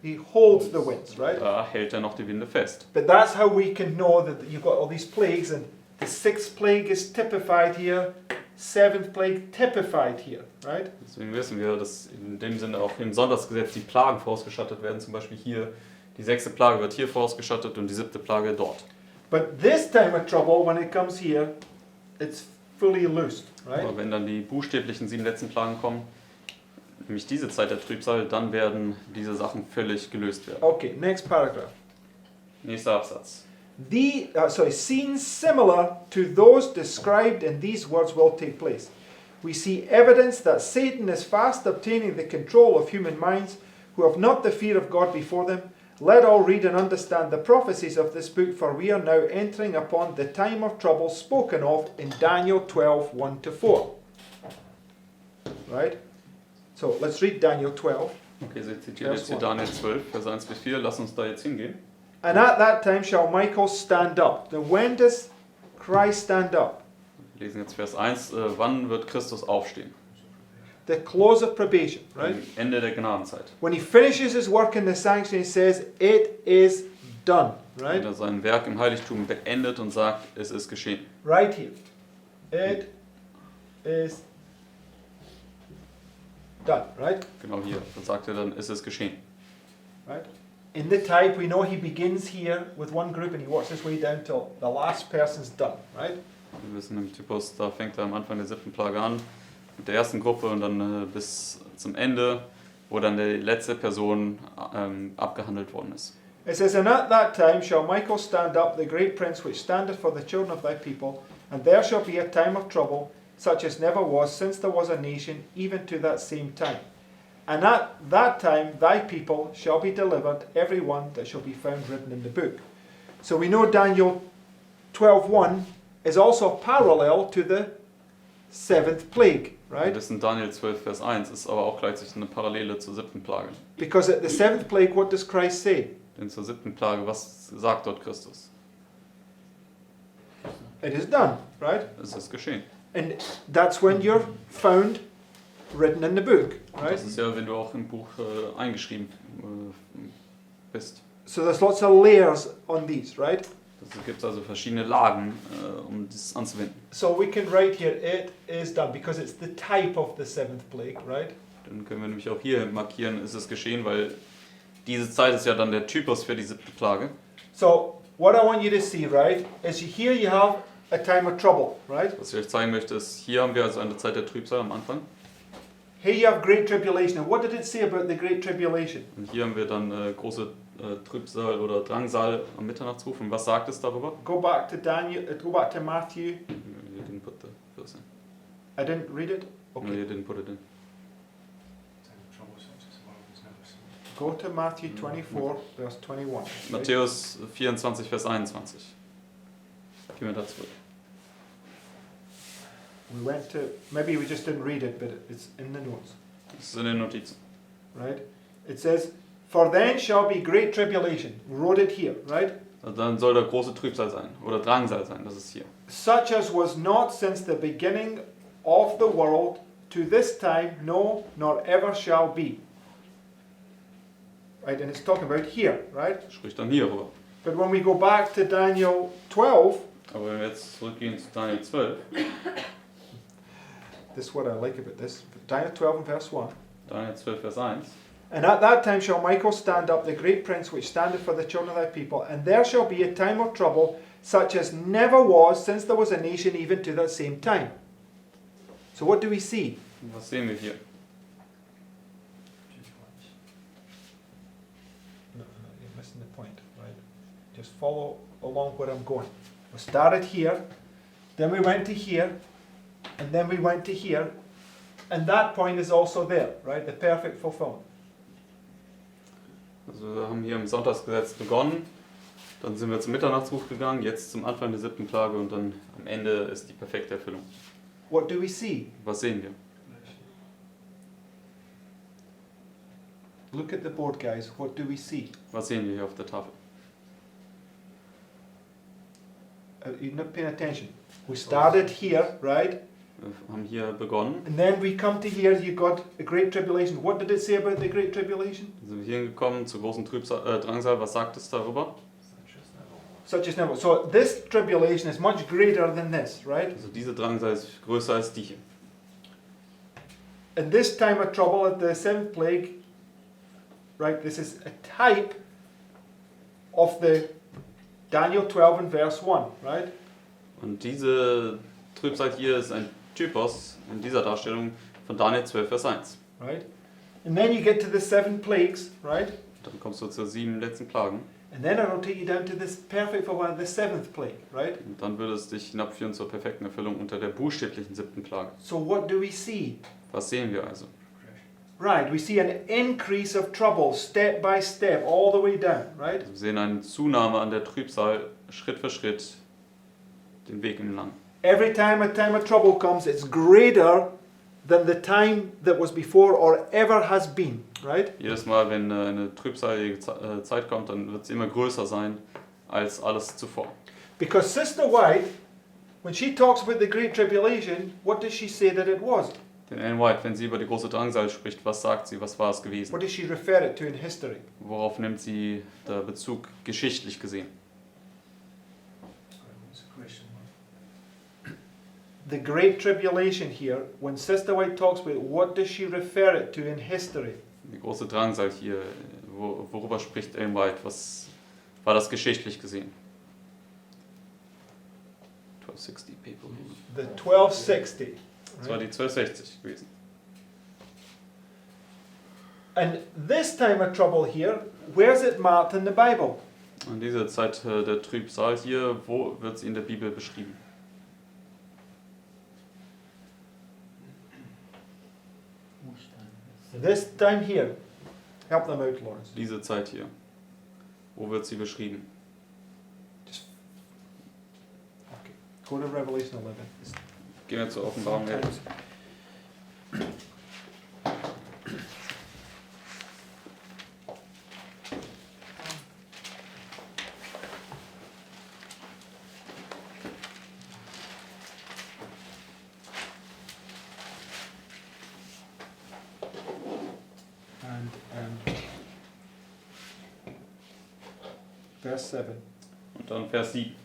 He holds the winds, right? Da hält er noch die Winde fest. But that's how we can know that you've got all these plagues, and the 6th plague is typified here, 7th plague typified here, right? Deswegen wissen wir, dass in dem Sinne auch im Sonntagsgesetz die Plagen vorausgeschattet werden. Zum Beispiel hier, die 6. Plage wird hier vorausgeschattet und die 7. Plage dort. But this time of trouble, when it comes here, it's fully loosed, right? Aber wenn dann die buchstäblichen 7 letzten Plagen kommen, nämlich diese Zeit der Trübsal, dann werden diese Sachen völlig gelöst werden. Okay, next paragraph. Nächster Absatz. Scenes similar to those described in these words will take place. We see evidence that Satan is fast obtaining the control of human minds who have not the fear of God before them. Let all read and understand the prophecies of this book, for we are now entering upon the time of trouble spoken of in Daniel 12, 1 to 4. Right? So let's read Daniel 12. Okay, Sie zitieren jetzt hier Daniel 12, Vers 1 bis 4. Lass uns da jetzt hingehen. And at that time shall Michael stand up. Now when does Christ stand up? Wir lesen jetzt Vers 1. Wann wird Christus aufstehen? The close of probation, right? Am Ende der Gnadenzeit. When he finishes his work in the sanctuary, he says, "It is done." Right? Wenn er sein Werk im Heiligtum beendet und sagt, es ist geschehen. Right here. It is done. Right? Genau hier. Dann sagt er dann, es ist geschehen. Right? In the type, we know he begins here with one group and he works his way down till the last person's done. Right? Wir wissen im Typus, da fängt er am Anfang der 7. Plage an mit der ersten Gruppe und dann bis zum Ende wo dann die letzte Person abgehandelt worden ist. It says, And at that time shall Michael stand up, the great prince which standeth for the children of thy people, and there shall be a time of trouble, such as never was since there was a nation, even to that same time. And at that time thy people shall be delivered, every one that shall be found written in the book. So we know Daniel 12:1 is also parallel to the seventh plague, right? Das in Daniel 12, Vers 1 ist aber auch gleichzeitig eine Parallele zur 7. Plage. Because at the seventh plague, what does Christ say? Denn zur 7. Plage, was sagt dort Christus? It is done, right? Es ist geschehen. And that's when you're found written in the book, right? Das ist ja, wenn du auch im Buch eingeschrieben bist. So there's lots of layers on these, right? Es gibt also verschiedene Lagen, um das anzuwenden. So we can write here, it is done, because it's the type of the seventh plague, right? Dann können wir nämlich auch hier markieren, ist es geschehen, weil diese Zeit ist ja dann der Typus für die 7. Plage. So what I want you to see, right, is here you have a time of trouble, right? Was ich euch zeigen möchte, ist, hier haben wir also eine Zeit der Trübsal am Anfang. Here you have great tribulation. And what did it say about the great tribulation? Und hier haben wir dann große Trübsal oder Drangsal am Mitternachtsruf. Und was sagt es darüber? Go back to go back to Matthew. You didn't put the verse in. I didn't read it. No, Okay. you didn't put it in. Trouble such as one was never seen. Go to Matthew 24, verse 21. right? Matthäus 24, Vers 21. Gehen wir da zurück. We went to, maybe we just didn't read it, but it's in the notes, Das ist in den Notizen. right? It says, For then shall be great tribulation. We wrote it here, right? Also dann soll da große Trübsal sein. Oder Drangsal sein, das ist hier. Such as was not since the beginning of the world to this time, no, nor ever shall be. Right, and it's talking about here, right? Spricht dann hier rüber. But when we go back to Daniel 12, Aber wenn wir jetzt zurückgehen zu Daniel 12, this is what I like about this. Daniel 12 and verse 1. Daniel 12, Vers 1. And at that time shall Michael stand up, the great prince which standeth for the children of thy people, and there shall be a time of trouble, such as never was since there was a nation, even to that same time. So what do we see? Und was sehen wir hier? No, you're missing the point, right? Just follow along where I'm going. We started here, then we went to here, and then we went to here, and that point is also there, right? The perfect fulfillment. Also wir haben hier im Sonntagsgesetz begonnen, dann sind wir zum Mitternachtsruf gegangen, jetzt zum Anfang der 7. Plage und dann am Ende ist die perfekte Erfüllung. What do we see? Was sehen wir? Look at the board, guys. What do we see? Was sehen wir hier auf der Tafel? You're not paying attention. We started here, right? Wir haben hier begonnen, And then we come to here, you got a great tribulation. What did it say about the great tribulation? dann sind wir hier gekommen zur großen Drangsal. Was sagt es darüber? Such as never. So this tribulation is much greater than this, right? Also diese Drangsal ist größer als die hier. And this time of trouble at the seventh plague, right, this is a type of the Daniel 12 and verse 1, right? Und diese Trübsal hier ist ein Typus in dieser Darstellung von Daniel 12, Vers 1. Right? And then you get to the seven plagues, right? Dann kommst du zur 7 letzten Plagen. And then it'll take you down to this perfect one, the seventh plague, right? Und dann würde es dich hinabführen zur perfekten Erfüllung unter der buchstäblichen 7. Plage. So what do we see? Was sehen wir also? Right, we see an increase of trouble step by step, all the way down, right? Also wir sehen eine Zunahme an der Trübsal, Schritt für Schritt, den Weg entlang. Every time a time of trouble comes, it's greater than the time that was before or ever has been, right? Jedes Mal, wenn eine trübsalige Zeit kommt, dann wird es immer größer sein als alles zuvor. Because Sister White, when she talks about the Great Tribulation, what does she say that it was? Denn Ellen White, wenn sie über die große Drangsal spricht, was sagt sie, was war es gewesen? What does she refer it to in history? Worauf nimmt sie der Bezug geschichtlich gesehen? What's the question? The Great Tribulation here, when Sister White talks about it, what does she refer it to in history? Die große Drangsal hier, worüber spricht Ellen White? Was war das geschichtlich gesehen? 1260 people. The 1260. Das war die 1260 gewesen. And this time of trouble here, where's it marked in the Bible? Und diese Zeit der Trübsal hier, wo wird sie in der Bibel beschrieben? This time here. Help them out, Lawrence. Diese Zeit hier. Wo wird sie beschrieben? Okay. Go to Revelation 11. Gehen wir zur Offenbarung 11. And verse 7. Und dann Vers 7.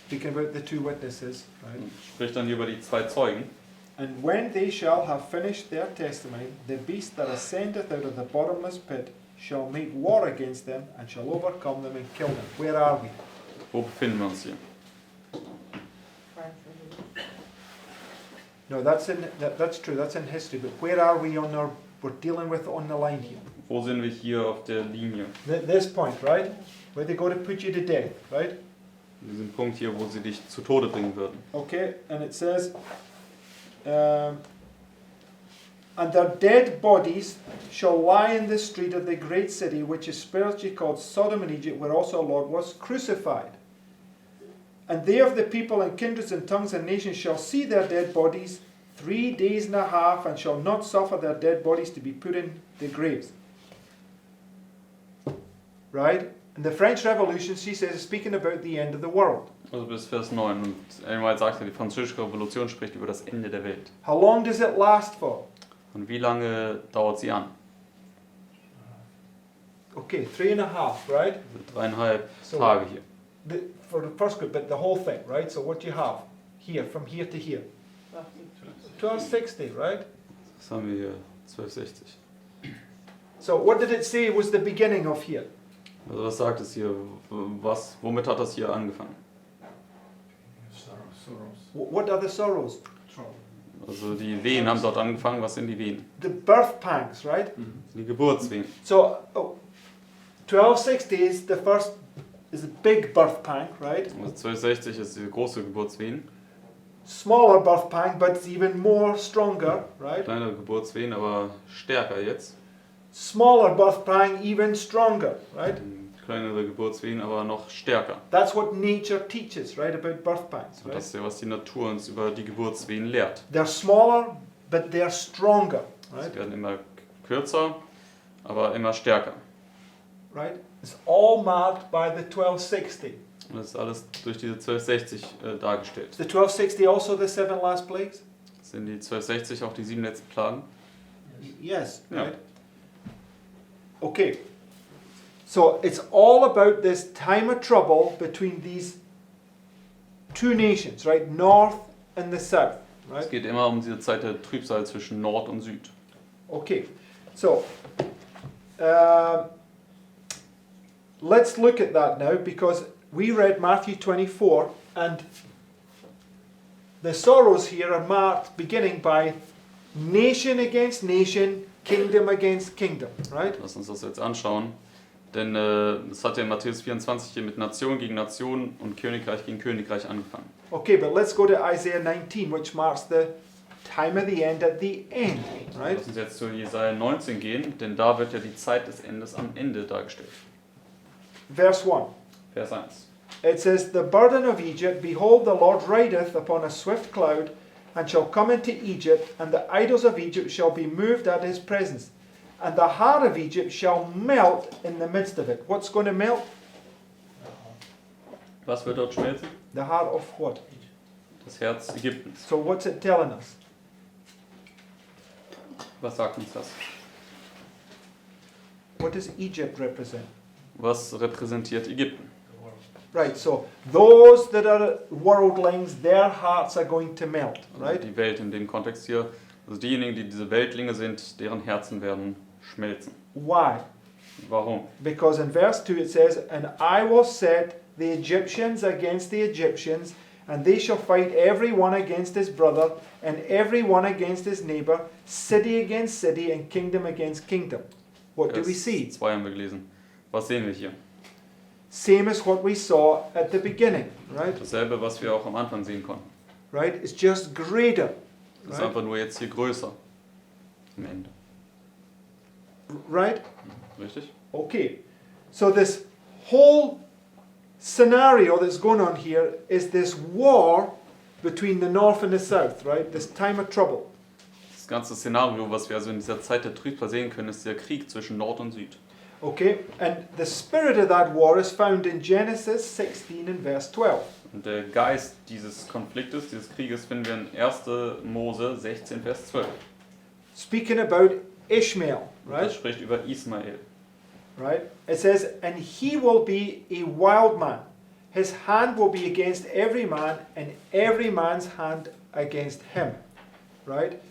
Speaking about the two witnesses, right? Spricht dann hier über die zwei Zeugen. And when they shall have finished their testimony, the beast that ascendeth out of the bottomless pit shall make war against them, and shall overcome them and kill them. Where are we? Wo befinden wir uns hier? No, that's true. That's in history. But where are we on our? We're dealing with on the line here. Wo sind wir hier auf der Linie? This point, right? Where they go to put you to death, right? In diesem Punkt hier, wo sie dich zu Tode bringen würden. Okay, and it says, and their dead bodies shall lie in the street of the great city, which is spiritually called Sodom and Egypt, where also our Lord was crucified. And they of the people and kindreds and tongues and nations shall see their dead bodies 3 days and a half, and shall not suffer their dead bodies to be put in the graves. Right? And the French Revolution, she says, is speaking about the end of the world. Also bis Vers 9. Und Ellen White sagte, die französische Revolution spricht über das Ende der Welt. How long does it last for? Und wie lange dauert sie an? Okay, 3.5, right? Also 3,5 So- Tage hier. For the first group, but the whole thing, right? So what you have here, from here to here. 1260, right? Das haben wir hier, 1260. So what did it say was the beginning of here? Also was sagt es hier? Womit hat das hier angefangen? What are the sorrows? Trouble. Also die Wehen haben dort angefangen. Was sind die Wehen? The birth pangs, right? Die Geburtswehen. So 1260 is the big birth pang, right? Also 1260 ist die große Geburtswehen. Smaller birth pang, but it's even more stronger, right? Kleinere Geburtswehen, aber stärker jetzt. Smaller birth pang, even stronger, right? Kleinere Geburtswehen, aber noch stärker. That's what nature teaches, right? About birth pangs, Und right? das ist ja, was die Natur uns über die Geburtswehen lehrt. They're smaller, but they're stronger, right? Sie werden immer kürzer, aber immer stärker. Right? It's all marked by the 1260. Und das ist alles durch diese 1260 dargestellt. Is the 1260 also the 7 last plagues? Sind die 1260 auch die 7 letzten Plagen? Yes, Yeah. right? Okay. So it's all about this time of trouble between these two nations, right? North and the south, Es right? geht immer um diese Zeit der Trübsal zwischen Nord und Süd. Okay. So let's look at that now, because we read Matthew 24 and the sorrows here are marked beginning by nation against nation, kingdom against kingdom, right? Lass uns das jetzt anschauen. Denn es hat ja in Matthäus 24 hier mit Nation gegen Nation und Königreich gegen Königreich angefangen. Okay, but let's go to Isaiah 19, which marks the time of the end at the end, right? Lass uns jetzt zu Jesaja 19 gehen, denn da wird ja die Zeit des Endes am Ende dargestellt. Verse 1. Vers 1. It says, The burden of Egypt, behold, the Lord rideth upon a swift cloud, and shall come into Egypt, and the idols of Egypt shall be moved at his presence, and the heart of Egypt shall melt in the midst of it. What's going to melt? Was wird dort schmelzen? The heart of what? Das Herz Ägyptens. So what's it telling us? Was sagt uns das? What does Egypt represent? Was repräsentiert Ägypten? The world. Right, so those that are worldlings, their hearts are going to melt, Also right? die Welt in dem Kontext hier. Also diejenigen, die diese Weltlinge sind, deren Herzen werden schmelzen. Why? Warum? Because in verse 2 it says, And I will set the Egyptians against the Egyptians, And they shall fight every one against his brother, and every one against his neighbor, city against city, and kingdom against kingdom. What do we see? Vers 2 haben wir gelesen. Was sehen wir hier? Same as what we saw at the beginning, right? Dasselbe, was wir auch am Anfang sehen konnten. Right? It's just greater. Das ist Right? einfach nur jetzt hier größer. Am Ende. Right? Richtig? Okay. So this whole scenario that's going on here is this war between the north and the south, right? This time of trouble. Das ganze Szenario, was wir also in dieser Zeit der Trübsal sehen können, ist der Krieg zwischen Nord und Süd. Okay? And the spirit of that war is found in Genesis 16 and verse 12. Und der Geist dieses Konfliktes, dieses Krieges, finden wir in 1. Mose 16, Vers 12. Speaking about Ishmael, Das right? spricht über Ismael. Right? It says, and he will be a wild man. His hand will be against every man, and every man's hand against him. Right?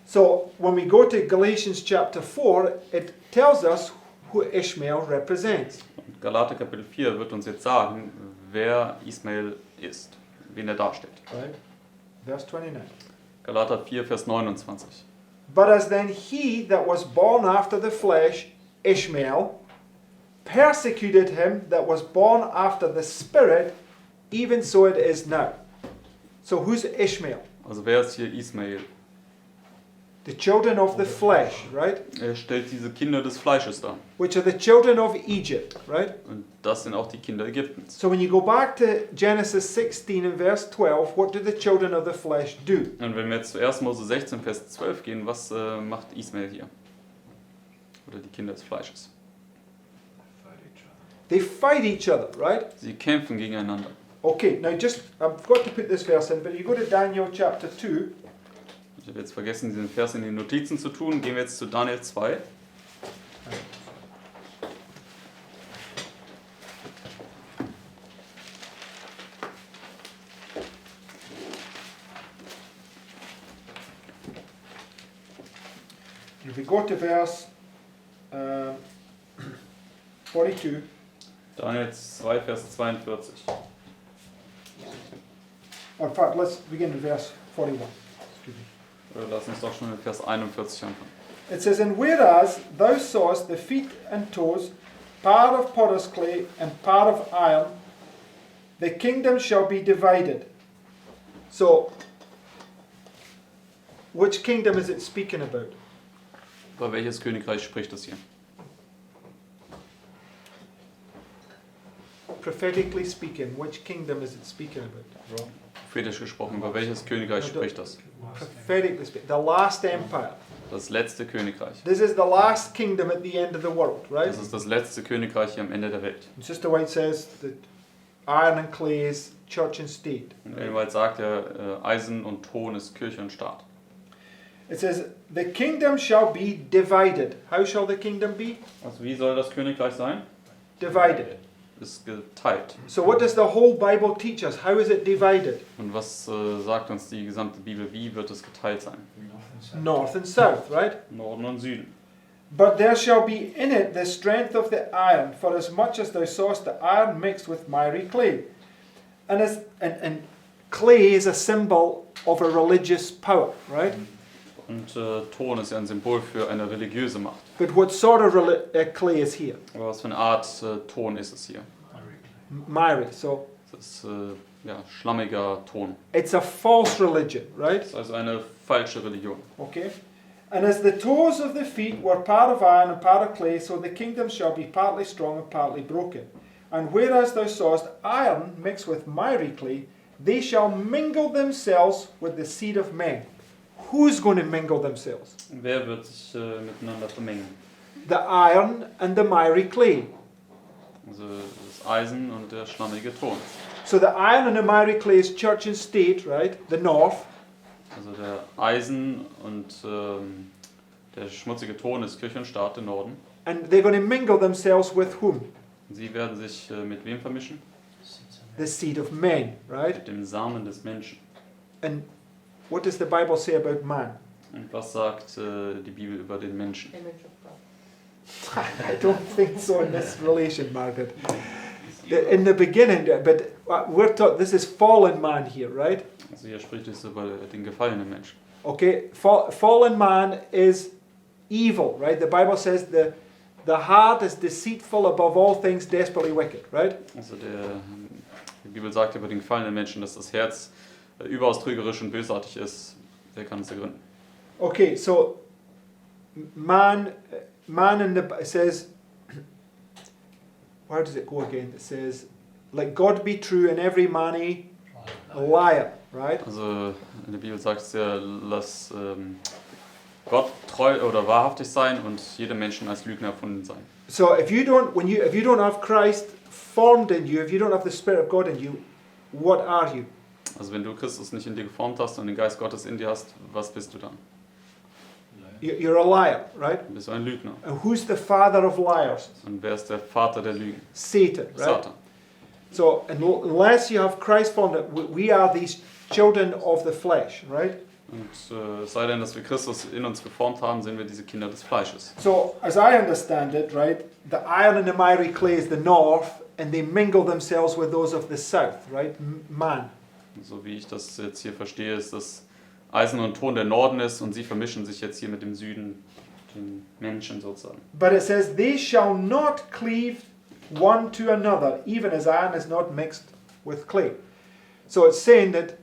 So when we go to Galatians chapter 4, it tells us who Ishmael represents. Und Galater Kapitel 4 wird uns jetzt sagen, wer Ismael ist, wen er darstellt. Right? Verse 29. Galater 4, Vers 29. But as then he that was born after the flesh, Ishmael, persecuted him that was born after the spirit, even so it is now. So who's Ishmael? Also wer ist hier Ismael? The children of the flesh, right? Er stellt diese Kinder des Fleisches dar. Which are the children of Egypt, right? Und das sind auch die Kinder Ägyptens. So when you go back to Genesis 16 and verse 12, what do the children of the flesh do? Und wenn wir jetzt zu 1. Mose 16, Vers 12 gehen, was macht Ismael hier? Oder die Kinder des Fleisches? Fight each other. They fight each other, right? Sie kämpfen gegeneinander. Okay, now just, I've got to put this verse in, but you go to Daniel chapter 2, Ich habe jetzt vergessen, diesen Vers in die Notizen zu tun. Gehen wir jetzt zu Daniel 2. if we go to verse 42, Daniel 2, Vers 42. or in fact, let's begin in verse 41. Excuse me. Oder lass uns doch schon mit Vers 41 anfangen. It says, and whereas thou sawest the feet and toes, part of potter's clay and part of iron, the kingdom shall be divided. So, which kingdom is it speaking about? Über welches Königreich spricht es hier? Prophetically speaking, which kingdom is it speaking about? Prophetisch gesprochen, über welches Königreich spricht das? Prophetically speaking, the last empire. Das letzte Königreich. This is the last kingdom at the end of the world, right? Das ist das letzte Königreich hier am Ende der Welt. And Sister White says that iron and clay is church and state. Und Elwald sagt ja, Eisen und Ton ist Kirche und Staat. It says, the kingdom shall be divided. How shall the kingdom be? Also wie soll das Königreich sein? Divided. Ist geteilt. So what does the whole Bible teach us? How is it divided? Und was sagt uns die gesamte Bibel? Wie wird es geteilt sein? North and south, right? Norden und Süden. But there shall be in it the strength of the iron, for as much as thou sawest the iron mixed with miry clay. And clay is a symbol of a religious power, right? Und Ton ist ja ein Symbol für eine religiöse Macht. But what sort of clay is here? Aber was für eine Art Ton ist es hier? Miry. So Das ist ja, schlammiger Ton. it's a false religion, right? Das ist also eine falsche Religion. Okay. And as the toes of the feet were part of iron and part of clay, so the kingdom shall be partly strong and partly broken. And whereas thou sawest iron mixed with miry clay, they shall mingle themselves with the seed of men. Who's going to mingle themselves? Wer wird sich miteinander vermengen? The iron and the miry clay. Also das Eisen und der schlammige Ton. So the iron and the miry clay is church and state, right? The north. Also der Eisen und der schmutzige Ton ist Kirche und Staat im Norden. And they're going to mingle themselves with whom? Sie werden sich mit wem vermischen? The seed of men, right? Mit dem Samen des Menschen. And what does the Bible say about man? Und was sagt die Bibel über den Menschen? Image of God. I don't think so in this relation, Margaret. in the beginning, but we're taught this is fallen man here, right? Also hier spricht es über den gefallenen Menschen. Okay, fallen man is evil, right? The Bible says the heart is deceitful above all things, desperately wicked, right? Also die Bibel sagt über den gefallenen Menschen, dass das Herz überaus trügerisch und bösartig ist. Wer kann es ergründen? Okay, so man in the it says, where does it go again? It says, let God be true and every man a liar, right? Also in der Bibel sagt es ja, lass Gott treu oder wahrhaftig sein und jedem Menschen als Lügner erfunden sein. So if you don't have Christ formed in you, if you don't have the Spirit of God in you, what are you? Also wenn du Christus nicht in dir geformt hast und den Geist Gottes in dir hast, was bist du dann? You're a liar, right? Du bist ein Lügner. And who's the father of liars? Und wer ist der Vater der Lügen? Satan, right? Satan. So unless you have Christ formed, we are these children of the flesh, right? Und es sei denn, dass wir Christus in uns geformt haben, sind wir diese Kinder des Fleisches. So as I understand it, right, the iron and the miry clay is the north, and they mingle themselves with those of the south, right? Man. So wie ich das jetzt hier verstehe, ist, dass Eisen und Ton der Norden ist und sie vermischen sich jetzt hier mit dem Süden, den Menschen sozusagen. But it says, they shall not cleave one to another, even as iron is not mixed with clay. So it's saying that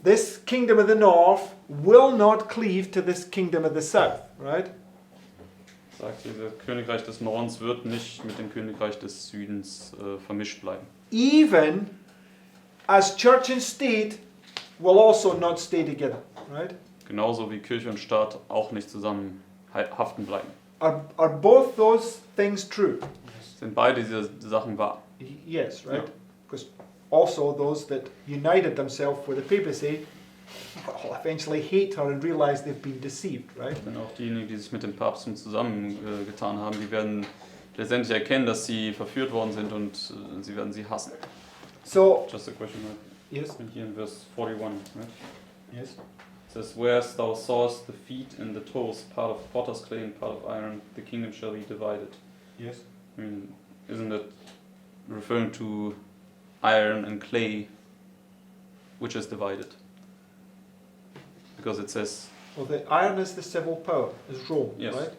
this kingdom of the north will not cleave to this kingdom of the south, right? Sagt hier, das Königreich des Nordens wird nicht mit dem Königreich des Südens vermischt bleiben. Even as church and state will also not stay together, right? Genauso wie Kirche und Staat auch nicht zusammen haften bleiben. Are both those things true? Sind beide diese Sachen wahr? Yes, right? Yeah. Because also those that united themselves with the papacy will eventually hate her and realize they've been deceived, right? Denn auch diejenigen, die sich mit dem Papsttum zusammengetan haben, die werden letztendlich erkennen, dass sie verführt worden sind und sie werden sie hassen. So, Just a question, right? yes, Here in verse 41, right? yes. It says, whereas thou sawest the feet and the toes, part of potter's clay and part of iron, the kingdom shall be divided. Yes. I mean, isn't that referring to iron and clay, which is divided? Because it says... Well, the iron is the civil power, is Rome, Yes. right?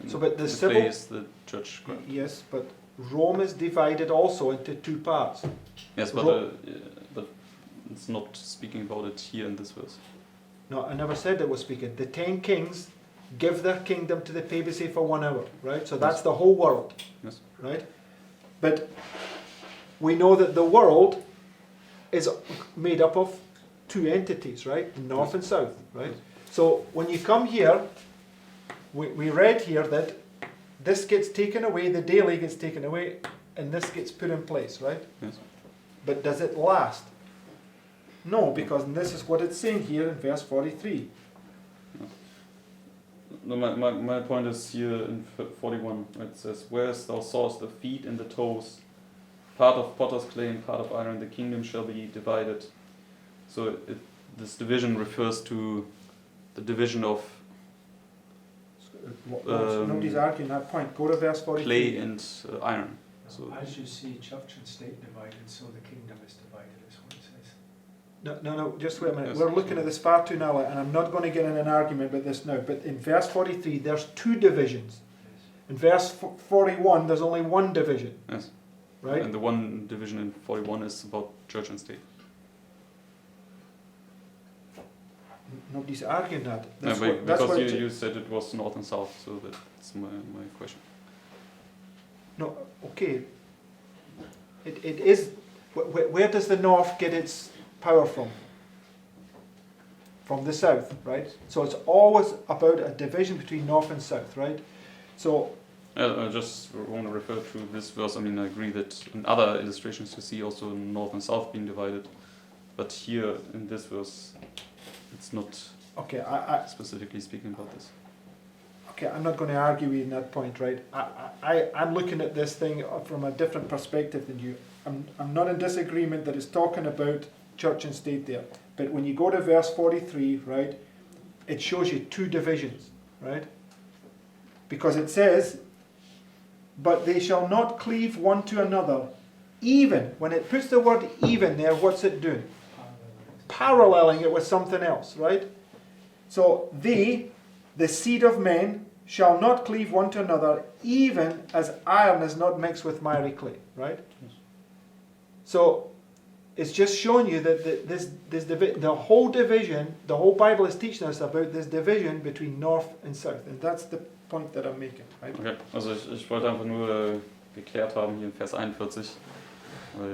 So, but the clay civil... is the church. Correct? Yes, but Rome is divided also into two parts. Yes, but it's not speaking about it here in this verse. No, I never said it was speaking. The 10 kings give their kingdom to the papacy for 1 hour, right? So that's the whole world, Yes. right? But we know that the world is made up of two entities, right? North and south, right? So when you come here, we read here that this gets taken away, the daily gets taken away, and this gets put in place, right? Yes. But does it last? No, because this is what it's saying here in verse 43. No, my point is here in 41. It says, whereas thou sawest the feet and the toes, part of potter's clay and part of iron, the kingdom shall be divided. So this division refers to the division of Nobody's arguing that point. Go to verse 43. clay and iron. So As you see church and state divided, so the kingdom is divided, is what it says. No, just wait a minute. Yes. We're looking at this far too now, and I'm not going to get in an argument about this now. But in verse 43, there's two divisions. In verse 41, there's only one division. Yes. Right? And the one division in 41 is about church and state. Nobody's arguing that. No, That's but what, that's because what you said it was north and south, so that's my question. No, okay. It is. Where does the north get its power from? From the south, right? So it's always about a division between north and south, right? So I just want to refer to this verse. I mean, I agree that in other illustrations you see also north and south being divided, but here in this verse, it's not okay, specifically speaking about this. okay, I'm not going to argue with you on that point, right? I'm looking at this thing from a different perspective than you. I'm not in disagreement that it's talking about church and state there, but when you go to verse 43, right, it shows you two divisions, right? Because it says, but they shall not cleave one to another, even, when it puts the word even there, what's it doing? Paralleling it with something else, right? So they, the seed of men, shall not cleave one to another, even as iron is not mixed with miry clay, right? So it's just showing you that the whole division, the whole Bible is teaching us about this division between north and south, and that's the point that I'm making, right? Okay, also ich wollte einfach nur geklärt haben hier in Vers 41, weil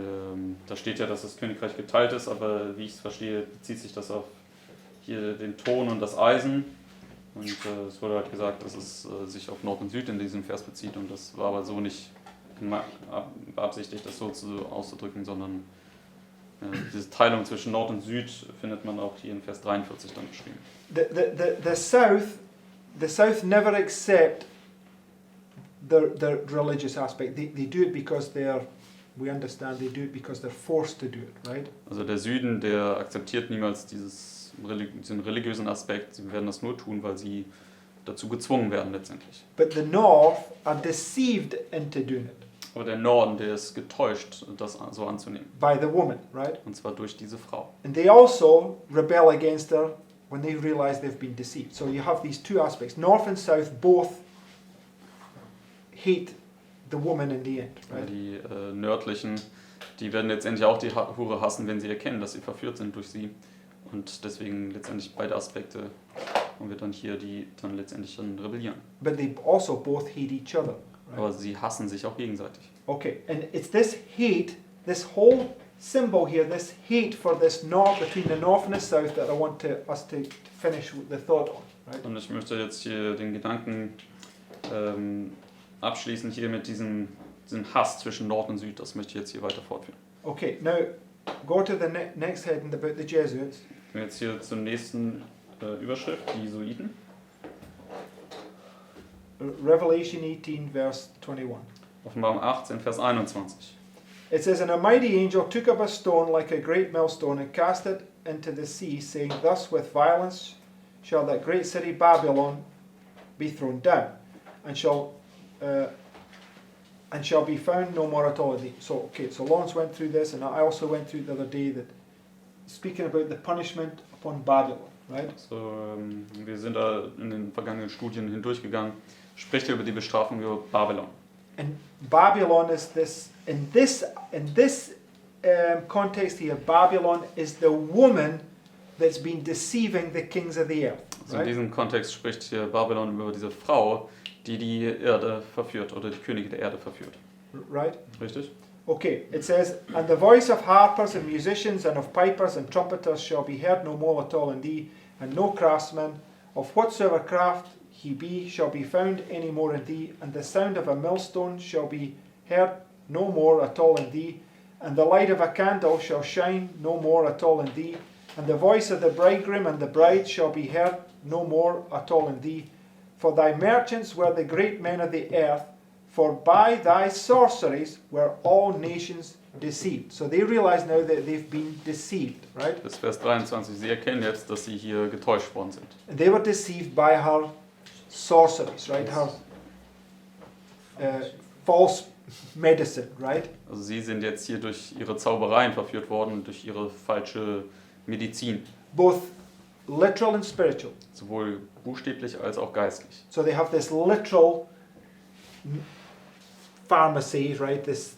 da steht ja, dass das Königreich geteilt ist, aber wie ich es verstehe, bezieht sich das auf hier den Ton und das Eisen. Und es wurde halt gesagt, dass es sich auf Nord und Süd in diesem Vers bezieht, und das war aber so nicht beabsichtigt, das so auszudrücken, sondern diese Teilung zwischen Nord und Süd findet man auch hier in Vers 43 dann beschrieben. The South never accept the religious aspect. They do it because we understand they do it because they're forced to do it, right? Also der Süden, der akzeptiert niemals diesen religiösen Aspekt. Sie werden das nur tun, weil sie dazu gezwungen werden letztendlich. But the North are deceived into doing it. Aber der Norden, der ist getäuscht, das so anzunehmen. By the woman, right? Und zwar durch diese Frau. And they also rebel against her when they realize they've been deceived. So you have these two aspects. North and South both hate the woman in the end, right? Die Nördlichen, die werden letztendlich auch die Hure hassen, wenn sie erkennen, dass sie verführt sind durch sie. Und deswegen letztendlich beide Aspekte haben wir dann hier, die dann letztendlich dann rebellieren. But they also both hate each other. Right? Aber sie hassen sich auch gegenseitig. Okay, and it's this hate, this whole symbol here, this hate for this north, between the north and the south, that I want us to finish the thought on. Right? Und ich möchte jetzt hier den Gedanken abschließen hier mit diesem Hass zwischen Nord und Süd. Das möchte ich jetzt hier weiter fortführen. Okay, now go to the next heading about the Jesuits. Gehen wir jetzt hier zur nächsten Überschrift, die Jesuiten. Revelation 18, verse 21. Offenbarung 18, Vers 21. It says, And a mighty angel took up a stone like a great millstone and cast it into the sea, saying, Thus with violence shall that great city Babylon be thrown down, and shall be found no more at all. So Lawrence went through this, and I also went through it the other day, that speaking about the punishment upon Babylon, right? So, wir sind da in den vergangenen Studien hindurchgegangen. Spricht hier über die Bestrafung über Babylon. And Babylon is this, in this context here, Babylon is the woman that's been deceiving the kings of the earth. Also in diesem Kontext spricht hier Babylon über diese Frau, die Erde verführt oder die Könige der Erde verführt. Right? Richtig? Okay, it says, And the voice of harpers and musicians and of pipers and trumpeters shall be heard no more at all in thee, and no craftsman of whatsoever craft he be shall be found any more in thee, and the sound of a millstone shall be heard no more at all in thee, and the light of a candle shall shine no more at all in thee, and the voice of the bridegroom and the bride shall be heard no more at all in thee. For thy merchants were the great men of the earth, for by thy sorceries were all nations deceived. So they realize now that they've been deceived, right? Bis Vers 23. Sie erkennen jetzt, dass sie hier getäuscht worden sind. And they were deceived by her sorceries, right? Her false medicine, right? Also sie sind jetzt hier durch ihre Zaubereien verführt worden, durch ihre falsche Medizin. Both literal and spiritual. Sowohl buchstäblich als auch geistlich. So they have this literal pharmacy, right? This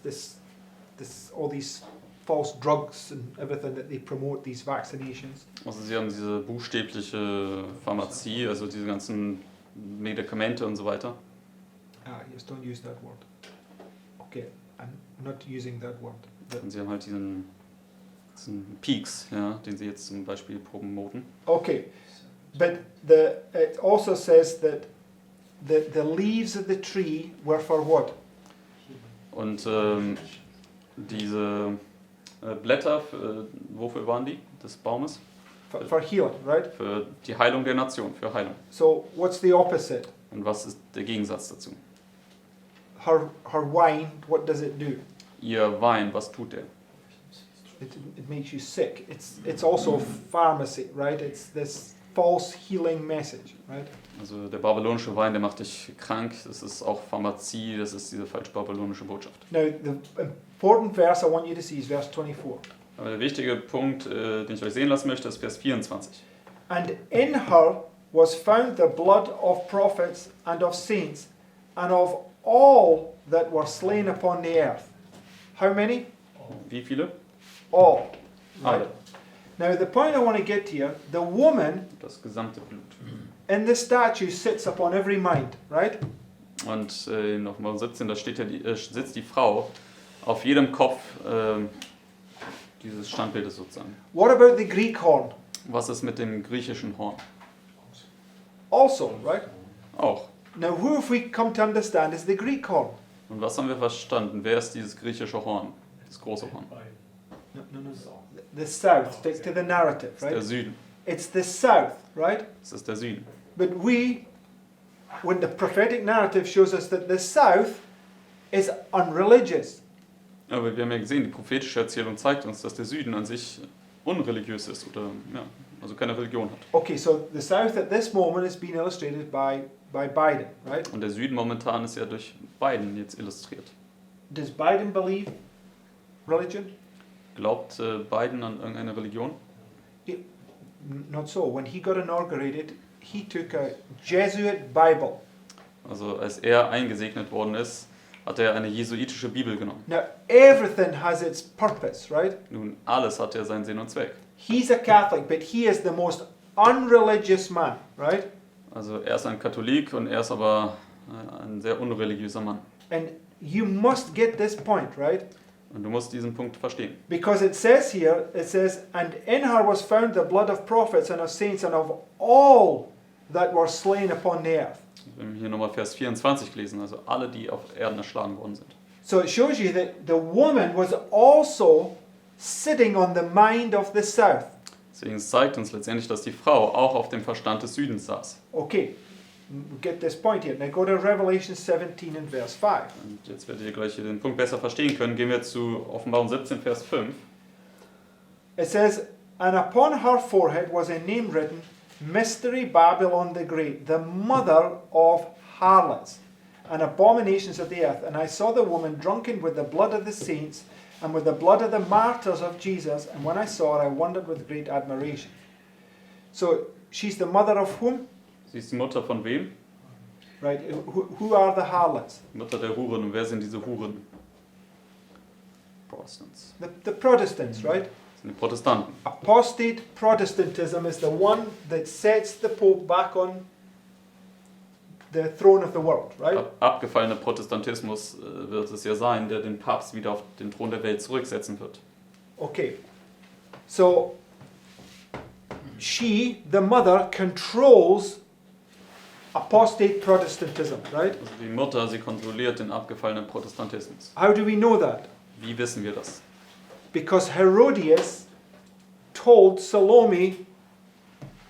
all these false drugs and everything that they promote, these vaccinations. Also sie haben diese buchstäbliche Pharmazie, also diese ganzen Medikamente und so weiter. Just don't use that word. Okay, I'm not using that word. Und sie haben halt diesen Peaks, ja, den sie jetzt zum Beispiel promoten. Okay, but it also says that the leaves of the tree were for what? Und diese Blätter, wofür waren die, des Baumes? For healing, right? Für die Heilung der Nation, für Heilung. So what's the opposite? Und was ist der Gegensatz dazu? Her wine, what does it do? Ihr Wein, was tut der? It makes you sick. It's also pharmacy, right? It's this false healing message, right? Also der babylonische Wein, der macht dich krank. Das ist auch Pharmazie, das ist diese falsch babylonische Botschaft. Now, the important verse I want you to see is verse 24. Aber der wichtige Punkt, den ich euch sehen lassen möchte, ist Vers 24. And in her was found the blood of prophets and of saints and of all that were slain upon the earth. How many? Wie viele? All. Alle. Now, the point I want to get here, the woman Das gesamte Blut. in the statue sits upon every mind, right? Und in Offenbarung 17, da steht ja sitzt die Frau auf jedem Kopf dieses Standbildes sozusagen. What about the Greek horn? Was ist mit dem griechischen Horn? Also, right? Auch. Now, who have we come to understand is the Greek horn? Und was haben wir verstanden? Wer ist dieses griechische Horn? Das große Horn. No. The south. Stick to the narrative, Das ist der right? Süden. It's the south, right? Das ist der Süden. But when the prophetic narrative shows us that the south is unreligious. Aber wir haben ja gesehen, die prophetische Erzählung zeigt uns, dass der Süden an sich unreligiös ist oder ja, also keine Religion hat. Okay, so the south at this moment is being illustrated by Biden, right? Und der Süden momentan ist ja durch Biden jetzt illustriert. Does Biden believe religion? Glaubt Biden an irgendeine Religion? Not so. When he got inaugurated, he took a Jesuit Bible. Also als er eingesegnet worden ist, hat er eine jesuitische Bibel genommen. Now, everything has its purpose, right? Nun, alles hat ja seinen Sinn und Zweck. He's a Catholic, but he is the most unreligious man, right? Also er ist ein Katholik und er ist aber ein sehr unreligiöser Mann. And you must get this point, right? Und du musst diesen Punkt verstehen. Because it says here, and in her was found the blood of prophets and of saints and of all that were slain upon the earth. Wir haben hier nochmal Vers 24 gelesen, also alle, die auf Erden erschlagen worden sind. So it shows you that the woman was also sitting on the mind of the south. Deswegen zeigt uns letztendlich, dass die Frau auch auf dem Verstand des Südens saß. Okay, get this point here. Now go to Revelation 17 and verse 5. Und jetzt werdet ihr gleich hier den Punkt besser verstehen können. Gehen wir zu Offenbarung 17, Vers 5. It says, and upon her forehead was a name written, Mystery Babylon the Great, the mother of harlots and abominations of the earth. And I saw the woman drunken with the blood of the saints and with the blood of the martyrs of Jesus. And when I saw her, I wondered with great admiration. So she's the mother of whom? Sie ist die Mutter von wem? Right? Who are the harlots? Die Mutter der Huren. Und wer sind diese Huren? Protestants. The Protestants, right? Das sind die Protestanten. Apostate Protestantism is the one that sets the Pope back on the throne of the world, right? Abgefallener Protestantismus wird es ja sein, der den Papst wieder auf den Thron der Welt zurücksetzen wird. Okay. So she, the mother, controls apostate Protestantism, right? Also die Mutter, sie kontrolliert den abgefallenen Protestantismus. How do we know that? Wie wissen wir das? Because Herodias told Salome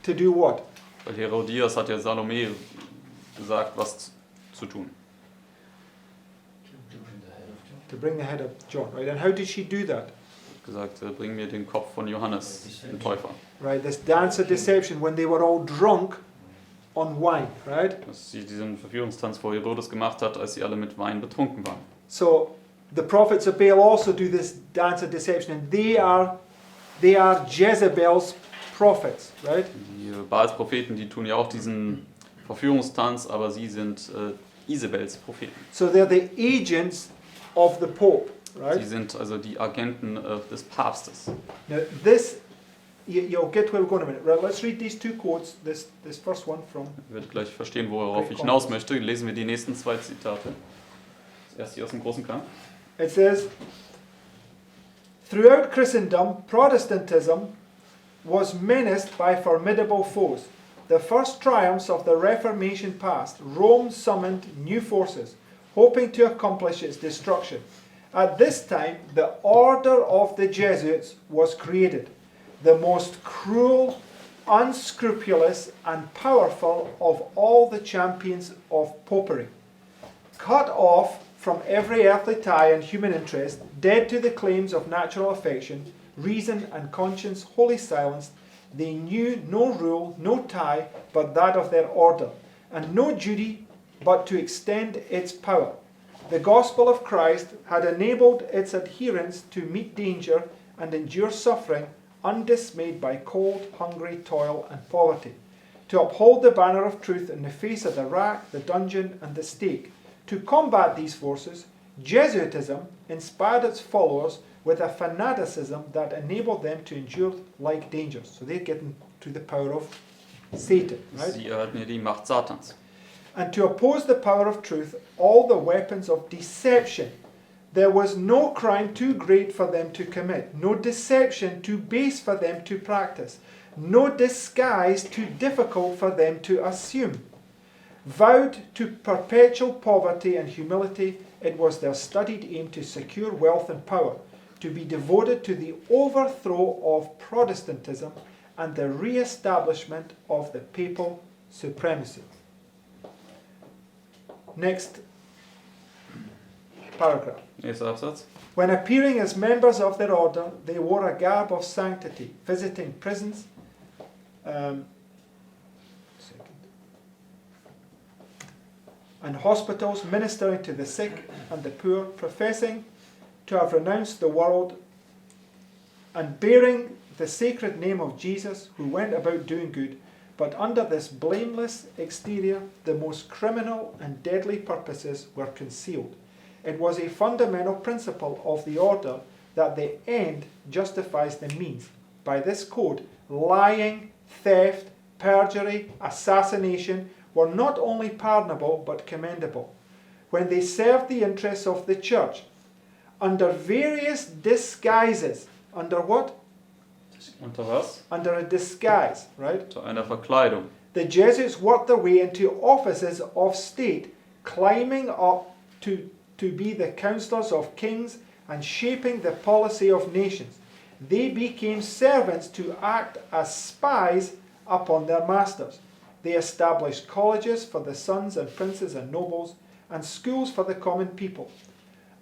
to do what? Weil Herodias hat ja Salome gesagt, was zu tun. To bring the head of John, right? And how did she do that? Gesagt, bring mir den Kopf von Johannes, den Täufer. Right, this dance of deception when they were all drunk on wine, right? Dass sie diesen Verführungstanz vor Herodes gemacht hat, als sie alle mit Wein betrunken waren. So the prophets of Baal also do this dance of deception, and they are Jezebel's prophets, right? Die Baals Propheten, die tun ja auch diesen Verführungstanz, aber sie sind Isabels Propheten. So they're the agents of the Pope, Sie right? sind also die Agenten des Papstes. Now this, you'll get where we're going in a minute. Right, let's read these two quotes. This first one from. Ihr werdet gleich verstehen, worauf ich hinaus möchte. Lesen wir die nächsten zwei Zitate. Das erste hier aus dem großen Kampf. It says, throughout Christendom, Protestantism was menaced by formidable foes. The first triumphs of the Reformation past, Rome summoned new forces, hoping to accomplish its destruction. At this time, the order of the Jesuits was created, the most cruel, unscrupulous, and powerful of all the champions of popery. Cut off from every earthly tie and human interest, dead to the claims of natural affection, reason and conscience wholly silenced, They knew no rule, no tie, but that of their order, and no duty but to extend its power. The gospel of Christ had enabled its adherents to meet danger and endure suffering undismayed by cold, hungry, toil, and poverty, to uphold the banner of truth in the face of the rack, the dungeon, and the stake. To combat these forces, Jesuitism inspired its followers with a fanaticism that enabled them to endure like dangers. So they're getting to the power of Satan, right? Sie erhalten hier die Macht Satans. And to oppose the power of truth, all the weapons of deception. There was no crime too great for them to commit, no deception too base for them to practice, no disguise too difficult for them to assume. Vowed to perpetual poverty and humility, it was their studied aim to secure wealth and power, to be devoted to the overthrow of Protestantism and the re-establishment of the papal supremacy. Next paragraph. Nächster Absatz. When appearing as members of their order, they wore a garb of sanctity, visiting prisons, and hospitals, ministering to the sick and the poor, professing to have renounced the world and bearing the sacred name of Jesus, who went about doing good. But under this blameless exterior, the most criminal and deadly purposes were concealed. It was a fundamental principle of the order that the end justifies the means. By this code, lying, theft, perjury, assassination were not only pardonable but commendable. When they served the interests of the church, under various disguises, under what? Unter was? Under a disguise, right? Unter einer Verkleidung. The Jesuits worked their way into offices of state, climbing up to be the counselors of kings and shaping the policy of nations. They became servants to act as spies upon their masters. They established colleges for the sons and princes and nobles, and schools for the common people.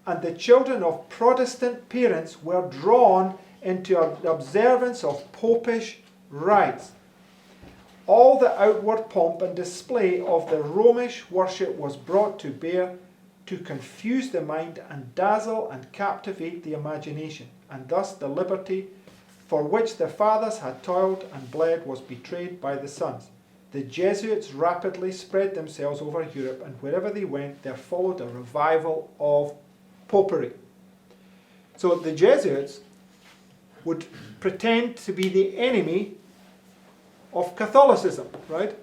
And the children of Protestant parents were drawn into the observance of popish rites. All the outward pomp and display of the Romish worship was brought to bear to confuse the mind and dazzle and captivate the imagination, and thus the liberty for which the fathers had toiled and bled was betrayed by the sons. The Jesuits rapidly spread themselves over Europe, and wherever they went, there followed a revival of popery. So the Jesuits would pretend to be the enemy of Catholicism, right?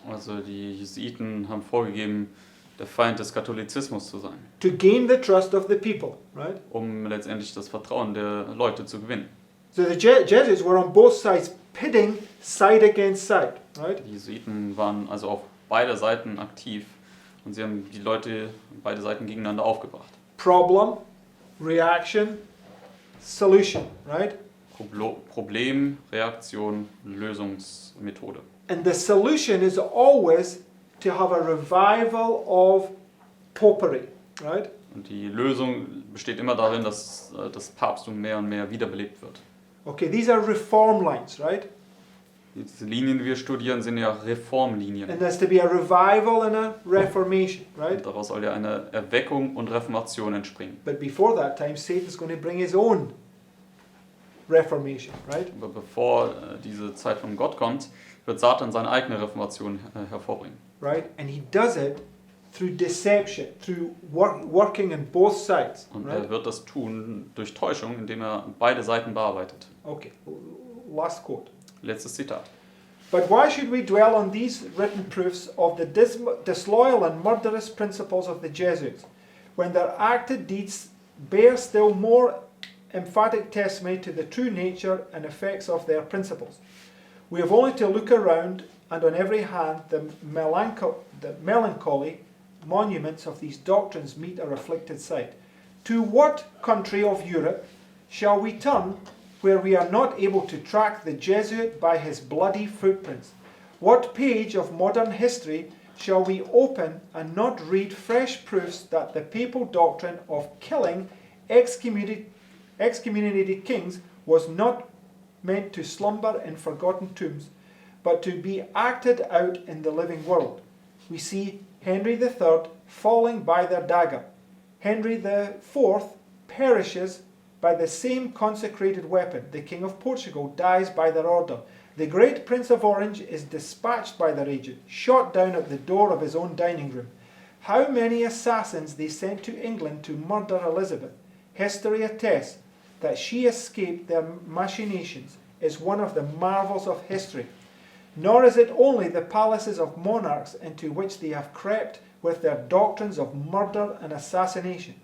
Also die Jesuiten haben vorgegeben, der Feind des Katholizismus zu sein, To gain the trust of the people, right? letztendlich das Vertrauen der Leute zu gewinnen. So the Jesuits were on both sides, pitting side against side, right? Die Jesuiten waren also auf beider Seiten aktiv und sie haben die Leute, beide Seiten gegeneinander aufgebracht. Problem, reaction, solution, right? Problem, Reaktion, Lösungsmethode. And the solution is always to have a revival of popery, right? Und die Lösung besteht immer darin, dass das Papsttum mehr und mehr wiederbelebt wird. Okay, these are reform lines, right? Diese Linien, die wir studieren, sind ja Reformlinien. And there's to be a revival and a reformation, right? Und daraus soll ja eine Erweckung und Reformation entspringen. But before that time, Satan's going to bring his own reformation, right? Aber bevor diese Zeit von Gott kommt, wird Satan seine eigene Reformation hervorbringen. Right? And he does it through deception, through working on both sides, Und right? er wird das tun durch Täuschung, indem er beide Seiten bearbeitet. Okay, last quote. Letztes Zitat. But why should we dwell on these written proofs of the disloyal and murderous principles of the Jesuits, when their acted deeds bear still more emphatic testimony to the true nature and effects of their principles? We have only to look around, and on every hand the melancholy monuments of these doctrines meet our afflicted sight. To what country of Europe shall we turn where we are not able to track the Jesuit by his bloody footprints? What page of modern history shall we open and not read fresh proofs that the papal doctrine of killing excommunicated kings was not meant to slumber in forgotten tombs, but to be acted out in the living world. We see Henry III falling by their dagger. Henry IV perishes by the same consecrated weapon. The King of Portugal dies by their order. The great Prince of Orange is dispatched by their agent, shot down at the door of his own dining room. How many assassins they sent to England to murder Elizabeth. History attests that she escaped their machinations is one of the marvels of history. Nor is it only the palaces of monarchs into which they have crept with their doctrines of murder and assassination.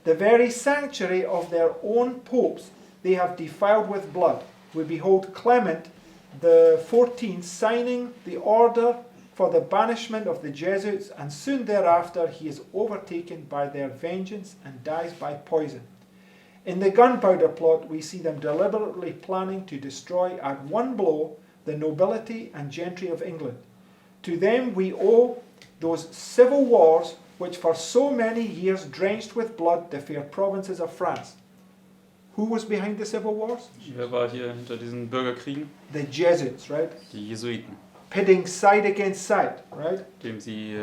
The very sanctuary of their own popes they have defiled with blood. We behold Clement the 14th signing the order for the banishment of the Jesuits, and soon thereafter he is overtaken by their vengeance and dies by poison. In the gunpowder plot we see them deliberately planning to destroy at one blow the nobility and gentry of England. To them we owe those civil wars which for so many years drenched with blood the fair provinces of France. Who was behind the civil wars? Wer war hier hinter diesen Bürgerkriegen? The Jesuits, right? Die Jesuiten, Pitting side against side, right? indem sie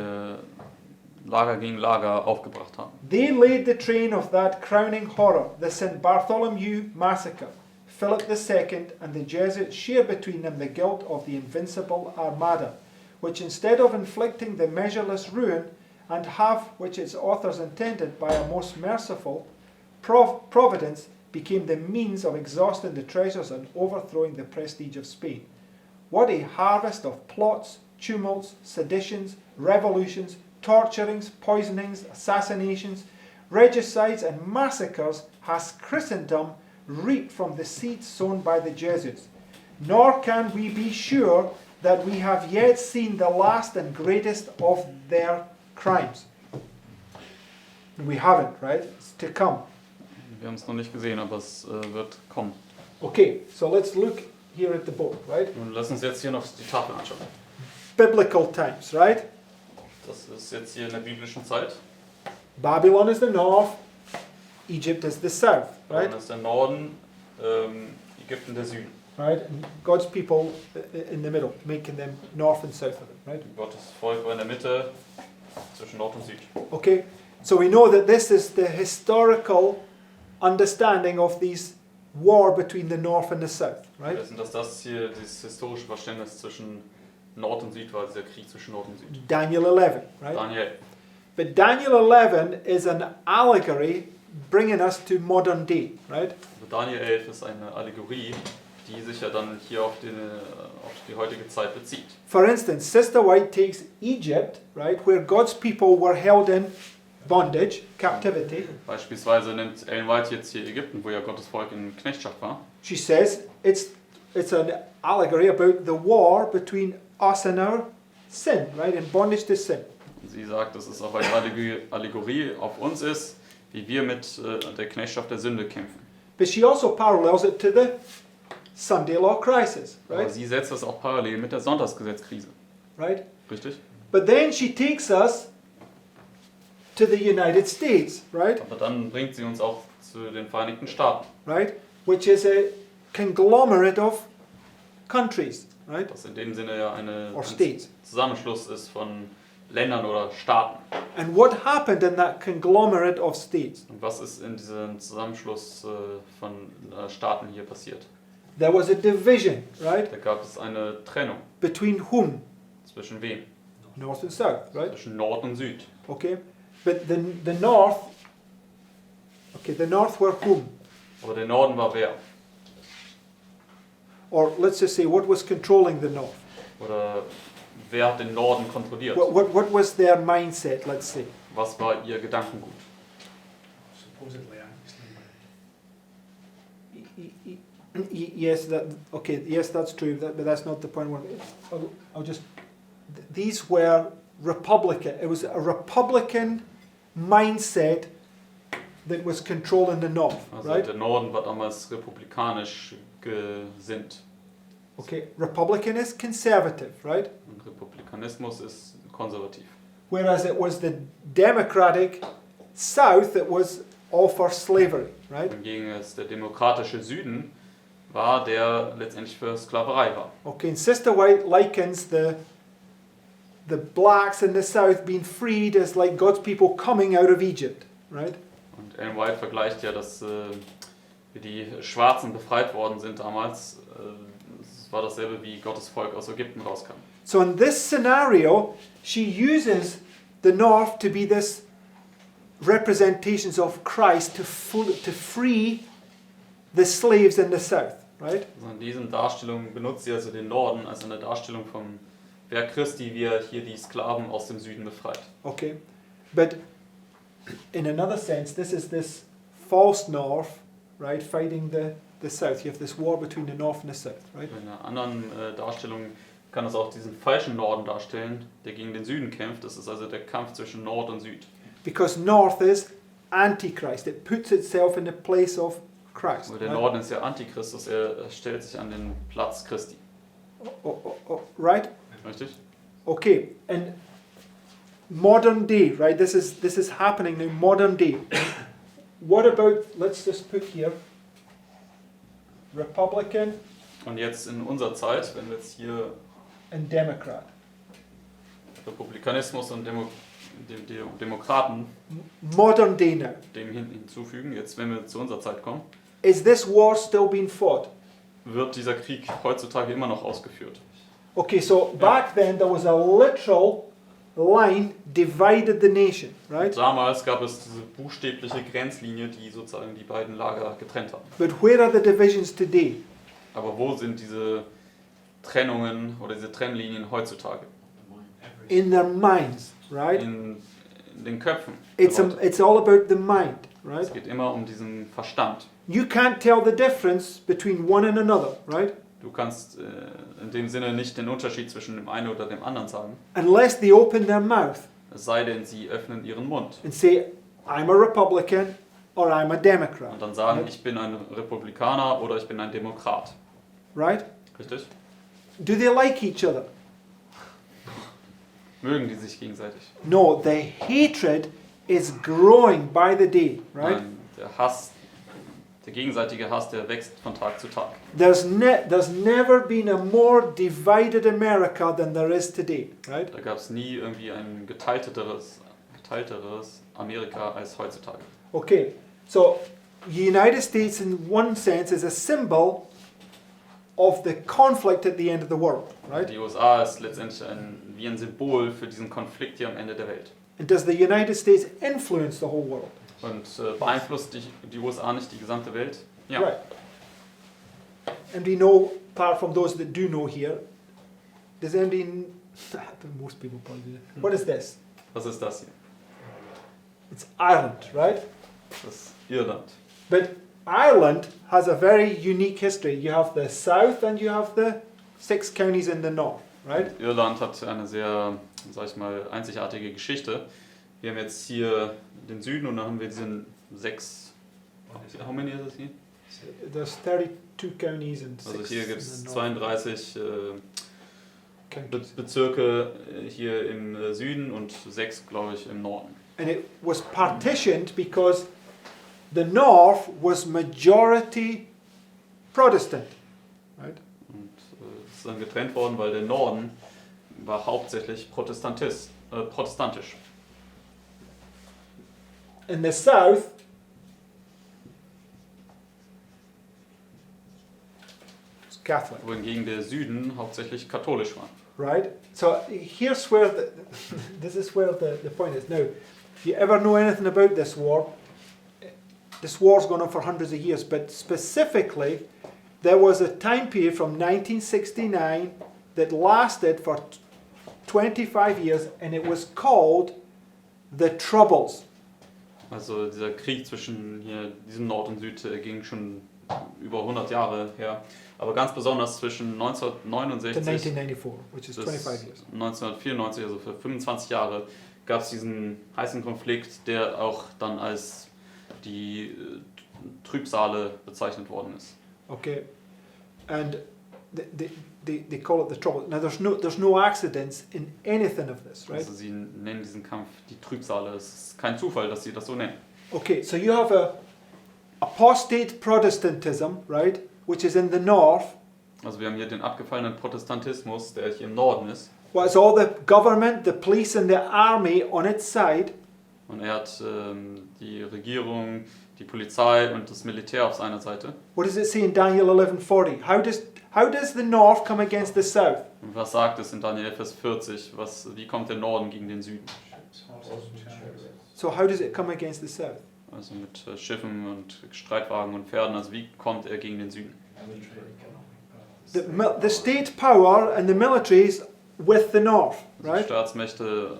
Lager gegen Lager aufgebracht haben. They laid the train of that crowning horror, the St. Bartholomew massacre. Philip II and the Jesuits share between them the guilt of the invincible Armada, which instead of inflicting the measureless ruin and have which its authors intended by a most merciful providence, became the means of exhausting the treasures and overthrowing the prestige of Spain. What a harvest of plots, tumults, seditions, revolutions, torturings, poisonings, assassinations, regicides and massacres has Christendom reaped from the seeds sown by the Jesuits. Nor can we be sure that we have yet seen the last and greatest of their crimes. We haven't, right? It's to come. Wir haben es noch nicht gesehen, aber es wird kommen. Okay, so let's look here at the board, right? Und lass uns jetzt hier noch die Tafel anschauen. Biblical times, right? Das ist jetzt hier in der biblischen Zeit. Babylon is the north, Egypt is the south, right? Dann ist der Norden, Ägypten der Süden. Right? And God's people in the middle, making them north and south of them, right? Gottes Volk war in der Mitte zwischen Nord und Süd. Okay, so we know that this is the historical understanding of these war between the north and the south, Wir right? wissen, dass das hier dieses historische Verständnis zwischen Nord und Süd war, dieser Krieg zwischen Nord und Süd. Daniel 11, right? Daniel. But Daniel 11 is an allegory bringing us to modern day, right? Also Daniel 11 ist eine Allegorie, die sich ja dann hier auf die heutige Zeit bezieht. For instance, Sister White takes Egypt, right, where God's people were held in bondage, captivity. Beispielsweise nimmt Ellen White jetzt hier Ägypten, wo ja Gottes Volk in Knechtschaft war. She says it's an allegory about the war between us and our sin, right, in bondage to sin. Und sie sagt, dass es auch eine Allegorie auf uns ist, wie wir mit der Knechtschaft der Sünde kämpfen. But she also parallels it to the Sunday law crisis, Aber right? sie setzt das auch parallel mit der Sonntagsgesetzkrise. Right? Richtig? But then she takes us to the United States, right? Aber dann bringt sie uns auch zu den Vereinigten Staaten. Right? Which is a conglomerate of countries, right? Was in dem Sinne ja ein States. Zusammenschluss ist von Ländern oder Staaten. And what happened in that conglomerate of states? Und was ist in diesem Zusammenschluss von Staaten hier passiert? There was a division, right? Da gab es eine Trennung. Between whom? Zwischen wem? North and south, right? Zwischen Nord und Süd. Okay. But the north, okay, the north were whom? Aber der Norden war wer? Or let's just say, what was controlling the north? Oder wer hat den Norden kontrolliert? What was their mindset, let's say? Was war ihr Gedankengut? Supposedly, obviously. Yes, yes, that's true, but that's not the point. I'll just, these were Republican. It was a Republican mindset that was controlling the north, Also right? der Norden war damals republikanisch gesinnt. Okay, Republican is conservative, right? Und Republikanismus ist konservativ. Whereas it was the Democratic South that was all for slavery, right? Hingegen ist der demokratische Süden war, der letztendlich für Sklaverei war. Okay, and Sister White likens the blacks in the south being freed as like God's people coming out of Egypt, right? Und Ellen White vergleicht ja, dass wie die Schwarzen befreit worden sind damals. Es war dasselbe, wie Gottes Volk aus Ägypten rauskam. So in this scenario, she uses the north to be this representations of Christ to free the slaves in the south, right? Also in diesen Darstellungen benutzt sie also den Norden als eine Darstellung vom Werk Christi, wie er hier die Sklaven aus dem Süden befreit. Okay, but in another sense, this is this false north, right, fighting the south. You have this war between the north and the south, right? In einer anderen Darstellung kann das auch diesen falschen Norden darstellen, der gegen den Süden kämpft. Das ist also der Kampf zwischen Nord und Süd. Because north is Antichrist. It puts itself in the place of Christ. Weil der Right? Norden ist ja Antichristus, er stellt sich an den Platz Christi. Right? Richtig? Okay, and modern day, right? This is happening in modern day. What about, let's just put here, Republican Und jetzt in unserer Zeit, wenn wir jetzt hier and Democrat. Republikanismus und Demokraten Modern day now. dem hinzufügen, jetzt wenn wir zu unserer Zeit kommen, Is this war still being fought? wird dieser Krieg heutzutage immer noch ausgeführt. Okay, so back then there was a literal line divided the nation, right? Damals gab es diese buchstäbliche Grenzlinie, die sozusagen die beiden Lager getrennt hat. But where are the divisions today? Aber wo sind diese Trennungen oder diese Trennlinien heutzutage? In their minds, right? In den Köpfen. It's der Leute. it's all about the mind, right? Es geht immer um diesen Verstand. You can't tell the difference between one and another, right? Du kannst in dem Sinne nicht den Unterschied zwischen dem einen oder dem anderen sagen, Unless they open their mouth es sei denn, sie öffnen ihren Mund and say, I'm a Republican or I'm a Democrat, und dann sagen, right? ich bin ein Republikaner oder ich bin ein Demokrat. Right? Richtig? Do they like each other? Mögen die sich gegenseitig? No, the hatred is growing by the day, right? Nein, der Hass, der gegenseitige Hass, der wächst von Tag zu Tag. There's never been a more divided America than there is today, right? Da gab es nie irgendwie ein geteilteres Amerika als heutzutage. Okay, so the United States in one sense is a symbol of the conflict at the end of the world, right? Die USA ist letztendlich wie ein Symbol für diesen Konflikt hier am Ende der Welt. And does the United States influence the whole world? Und beeinflusst die USA nicht die gesamte Welt? Ja. Right. And we know, apart from those that do know here, does anybody, most people probably do. What is this? Was ist das hier? It's Ireland, right? Das ist Irland. But Ireland has a very unique history. You have the south and you have the 6 counties in the north, right? Irland hat eine sehr, sag ich mal, einzigartige Geschichte. Wir haben jetzt hier den Süden und dann haben wir diesen 6. How many is it here? There's 32 counties and 6 Also hier gibt es in the north. 32 Counties. Bezirke hier im Süden und 6, glaube ich, im Norden. And it was partitioned because the north was majority Protestant, right? Und es ist dann getrennt worden, weil der Norden war hauptsächlich protestantisch. In the south, it's Catholic, Wohingegen der Süden hauptsächlich katholisch war. right? So here's where this is where the point is. Now, if you ever know anything about this war's gone on for hundreds of years, but specifically, there was a time period from 1969 that lasted for 25 years, and it was called the Troubles. Also dieser Krieg zwischen hier diesem Nord und Süd ging schon über 100 Jahre her. Aber ganz besonders zwischen To 1969 1994, which is bis 25 years. 1994, also für 25 Jahre, gab es diesen heißen Konflikt, der auch dann als die Trübsale bezeichnet worden ist. Okay, and they call it the Troubles. Now there's no accidents in anything of this, right? Also sie nennen diesen Kampf die Trübsale. Es ist kein Zufall, dass sie das so nennen. Okay, so you have a apostate Protestantism, right, which is in the north. Also wir haben hier den abgefallenen Protestantismus, der hier im Norden ist. Well, it's all the government, the police and the army on its side. Und er hat die Regierung, die Polizei und das Militär auf seiner Seite. What does it say in Daniel 11:40? How does the north come against the south? Und was sagt es in Daniel Vers 40? Wie kommt der Norden gegen den Süden? So how does it come against the south? Also mit Schiffen und Streitwagen und Pferden. Also wie kommt er gegen den Süden? The state power and the militaries with the north, Die right? Staatsmächte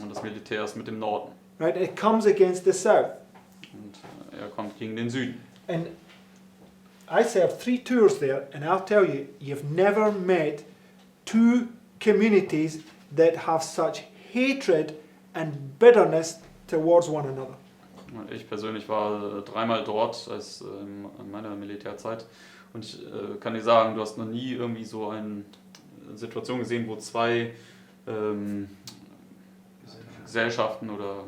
und das Militär ist mit dem Norden. Right? It comes against the south. Und er kommt gegen den Süden. And I served 3 tours there, and I'll tell you, you've never met 2 communities that have such hatred and bitterness towards one another. Und ich persönlich war 3-mal dort in meiner Militärzeit. Und ich kann dir sagen, du hast noch nie irgendwie so eine Situation gesehen, wo 2 Gesellschaften oder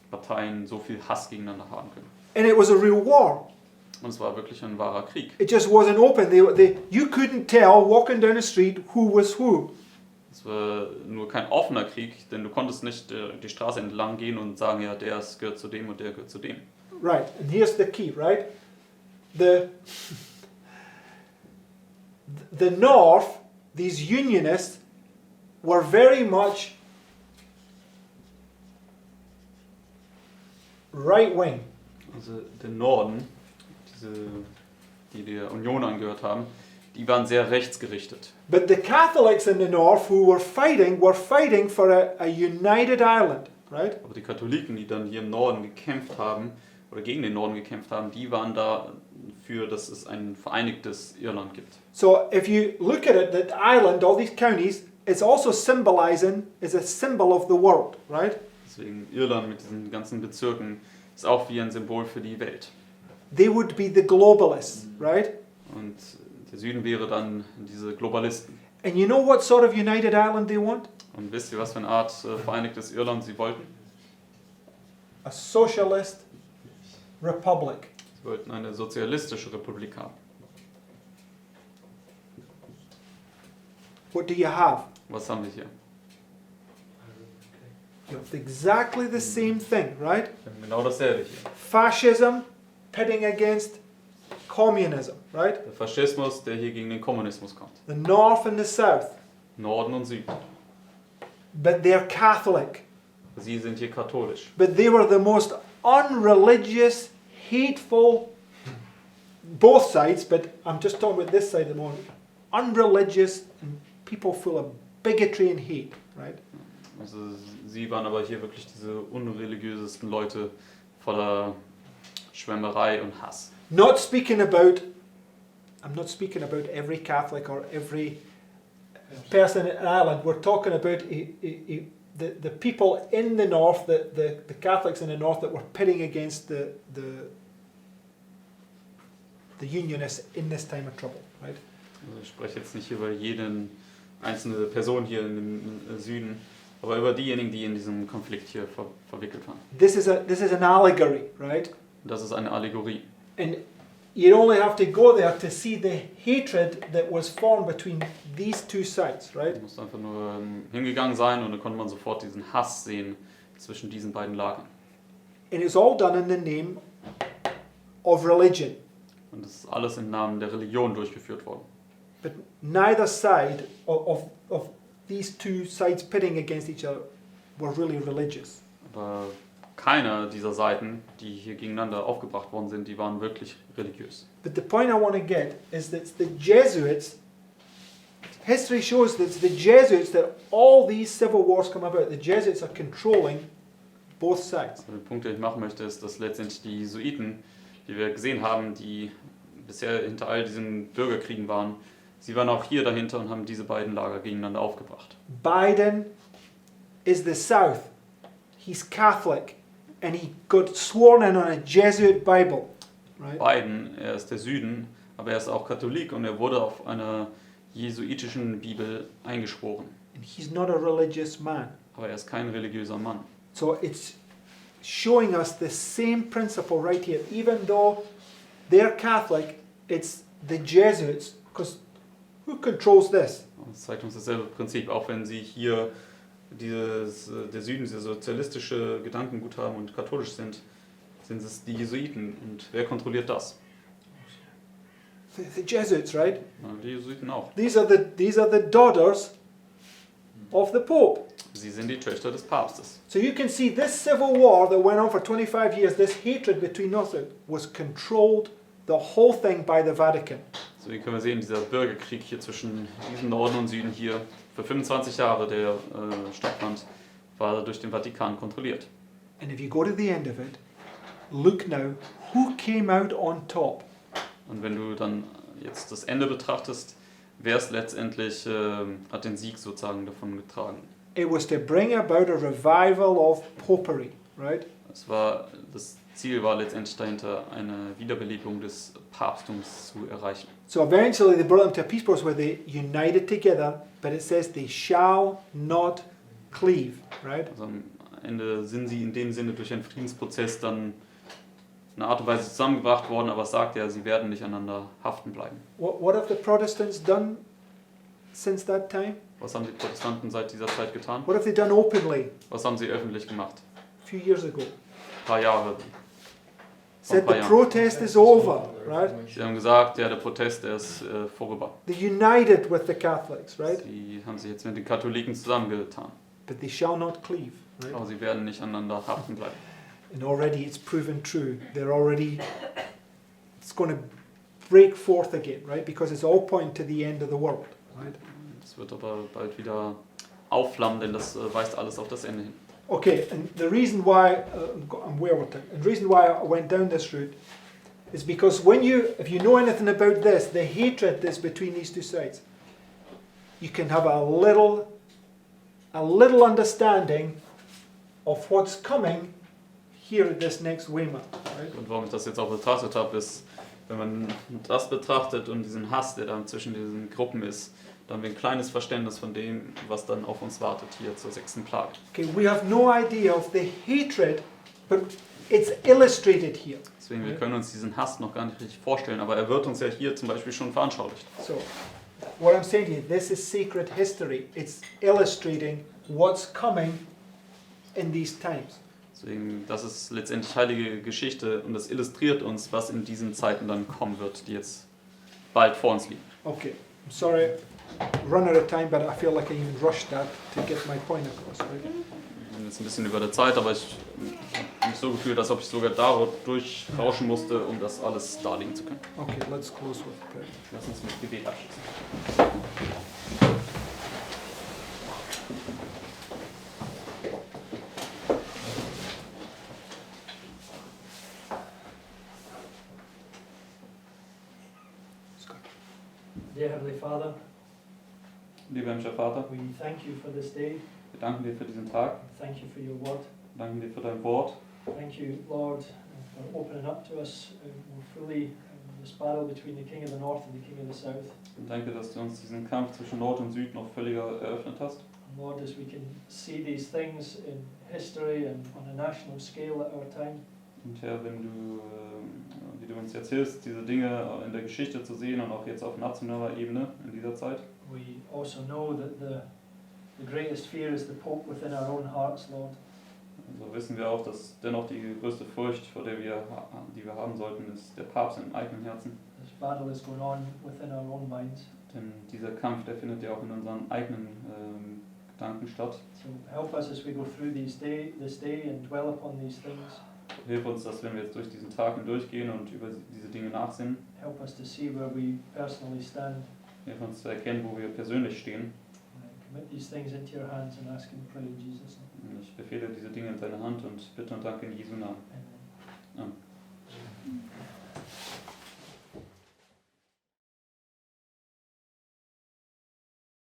Parteien so viel Hass gegeneinander haben können. And it was a real war. Und es war wirklich ein wahrer Krieg. It just wasn't open. You couldn't tell walking down the street who was who. Es war nur kein offener Krieg, denn du konntest nicht die Straße entlang gehen und sagen, ja, gehört zu dem und der gehört zu dem. Right, and here's the key, right? The North, these Unionists, were very much right-wing. Also der Norden, die der Union angehört haben, die waren sehr rechtsgerichtet. But the Catholics in the North who were fighting for a united Ireland, right? Aber die Katholiken, die dann hier im Norden gekämpft haben, oder gegen den Norden gekämpft haben, die waren dafür, dass es ein vereinigtes Irland gibt. So if you look at it, that Ireland, all these counties, it's also symbolizing, is a symbol of the world, right? Deswegen Irland mit diesen ganzen Bezirken ist auch wie ein Symbol für die Welt. They would be the globalists, right? Und der Süden wäre dann diese Globalisten. And you know what sort of united Ireland they want? Und wisst ihr, was für eine Art vereinigtes Irland sie wollten? A socialist republic. Sie wollten eine sozialistische Republik haben. What do you have? Was haben wir hier? You have exactly the same thing, right? Wir haben genau dasselbe hier. Fascism pitting against communism, right? Der Faschismus, der hier gegen den Kommunismus kommt. The North and the South. Norden und Süden. But they're Catholic. Sie sind hier katholisch. But they were the most unreligious, hateful, both sides, but I'm just talking about this side at the moment. Unreligious and people full of bigotry and hate, right? Also sie waren aber hier wirklich diese unreligiösesten Leute voller Schwärmerei und Hass. I'm not speaking about every Catholic or every person in Ireland. We're talking about the people in the north, the Catholics in the north that were pitting against the Unionists in this time of trouble, right? Also ich spreche jetzt nicht über jede einzelne Person hier im Süden, aber über diejenigen, die in diesem Konflikt hier verwickelt waren. This is an allegory, right? Das ist eine Allegorie. And you only have to go there to see the hatred that was formed between these 2 sides, right? Man muss einfach nur hingegangen sein und dann konnte man sofort diesen Hass sehen zwischen diesen beiden Lagern. And it's all done in the name of religion. Und das ist alles im Namen der Religion durchgeführt worden. But neither side of these 2 sides pitting against each other were really religious. Aber keiner dieser Seiten, die hier gegeneinander aufgebracht worden sind, die waren wirklich religiös. But the point I want to get is that the Jesuits, history shows that it's the Jesuits that all these civil wars come about. The Jesuits are controlling both sides. Also der Punkt, den ich machen möchte, ist, dass letztendlich die Jesuiten, die wir gesehen haben, die bisher hinter all diesen Bürgerkriegen waren, sie waren auch hier dahinter und haben diese beiden Lager gegeneinander aufgebracht. Biden is the South. He's Catholic and he got sworn in on a Jesuit Bible, right? Biden, er ist der Süden, aber er ist auch Katholik und er wurde auf einer jesuitischen Bibel eingeschworen. And he's not a religious man. Aber er ist kein religiöser Mann. So it's showing us the same principle right here. Even though they're Catholic, it's the Jesuits, because who controls this? Das zeigt uns dasselbe Prinzip, auch wenn sie hier der Süden, dieser sozialistische Gedankengut haben und katholisch sind es die Jesuiten. Und wer kontrolliert das? The Jesuits, right? Na, die Jesuiten auch. These are the daughters of the Pope. Sie sind die Töchter des Papstes. So you can see this civil war that went on for 25 years, this hatred between us, was controlled, the whole thing, by the Vatican. So hier können wir sehen, dieser Bürgerkrieg hier zwischen diesem Norden und Süden hier für 25 Jahre, der stattfand, war durch den Vatikan kontrolliert. And if you go to the end of it, look now, who came out on top? Und wenn du dann jetzt das Ende betrachtest, wer es letztendlich hat den Sieg sozusagen davon getragen. It was to bring about a revival of popery, right? Das Ziel war letztendlich dahinter, eine Wiederbelebung des Papsttums zu erreichen. So eventually they brought them to a peace process where they united together, but it says they shall not cleave, right? Also am Ende sind sie in dem Sinne durch einen Friedensprozess dann in einer Art und Weise zusammengebracht worden, aber es sagt ja, sie werden nicht aneinander haften bleiben. What have the Protestants done since that time? Was haben die Protestanten seit dieser Zeit getan? What have they done openly Was haben sie öffentlich gemacht? a few years ago? Ein paar Jahre. Said the protest is over, right? Sie haben gesagt, ja, der Protest, der ist vorüber. They united with the Catholics, right? Sie haben sich jetzt mit den Katholiken zusammengetan. But they shall not cleave, right? Aber sie werden nicht aneinander haften bleiben. And already it's proven true. It's going to break forth again, right? Because it's all pointing to the end of the world, right? Es wird aber bald wieder aufflammen, denn das weist alles auf das Ende hin. Okay, and the reason why I'm way over time. And the reason why I went down this route is because if you know anything about this, the hatred that's between these two sides, you can have a little understanding of what's coming here at this next Weimar. Right? Und warum ich das jetzt auch betrachtet habe, ist, wenn man das betrachtet und diesen Hass, der da zwischen diesen Gruppen ist, dann haben wir ein kleines Verständnis von dem, was dann auf uns wartet hier zur 6. Plage. Okay, we have no idea of the hatred, but it's illustrated here. Deswegen, wir können uns diesen Hass noch gar nicht richtig vorstellen, aber er wird uns ja hier zum Beispiel schon veranschaulicht. So, what I'm saying to you, this is sacred history. It's illustrating what's coming in these times. Deswegen, das ist letztendlich heilige Geschichte und das illustriert uns, was in diesen Zeiten dann kommen wird, die jetzt bald vor uns liegen. Okay, I'm sorry, run out of time, but I feel like I even rushed that to get my point across. Right? Wir sind jetzt ein bisschen über der Zeit, aber ich habe mich so gefühlt, als ob ich sogar dadurch rauschen musste, um das alles darlegen zu können. Okay, let's close with prayer. Lass uns mit Gebet abschließen. Dear Heavenly Father, Lieber himmlischer Vater, we thank you for this day. wir danken dir für diesen Tag, Thank you for your word. wir danken dir für dein Wort. Thank you, Lord, for opening up to us more fully this battle between the King of the North and the King of the South. Und danke, dass du uns diesen Kampf zwischen Nord und Süd noch völliger eröffnet hast. And Lord, as we can see these things in history and on a national scale at our time, Und Herr, wenn du, wie du uns jetzt hilfst, diese Dinge in der Geschichte zu sehen und auch jetzt auf nationaler Ebene in dieser Zeit, we also know that the greatest fear is the Pope within our own hearts, Lord. so wissen wir auch, dass dennoch die größte Furcht, die wir haben sollten, ist der Papst im eigenen Herzen. This battle is going on within our own minds. Denn dieser Kampf, der findet ja auch in unseren eigenen Gedanken statt. So help us as we go through this day and dwell upon these things. Hilf uns, dass wenn wir jetzt durch diesen Tag hindurchgehen und über diese Dinge nachsinnen, Help us to see where we personally stand. hilf uns zu erkennen, wo wir persönlich stehen. Commit these things into your hands and ask and pray in Jesus' name. Und ich befehle diese Dinge in deine Hand und bitte und danke in Jesu Namen. Amen. Amen.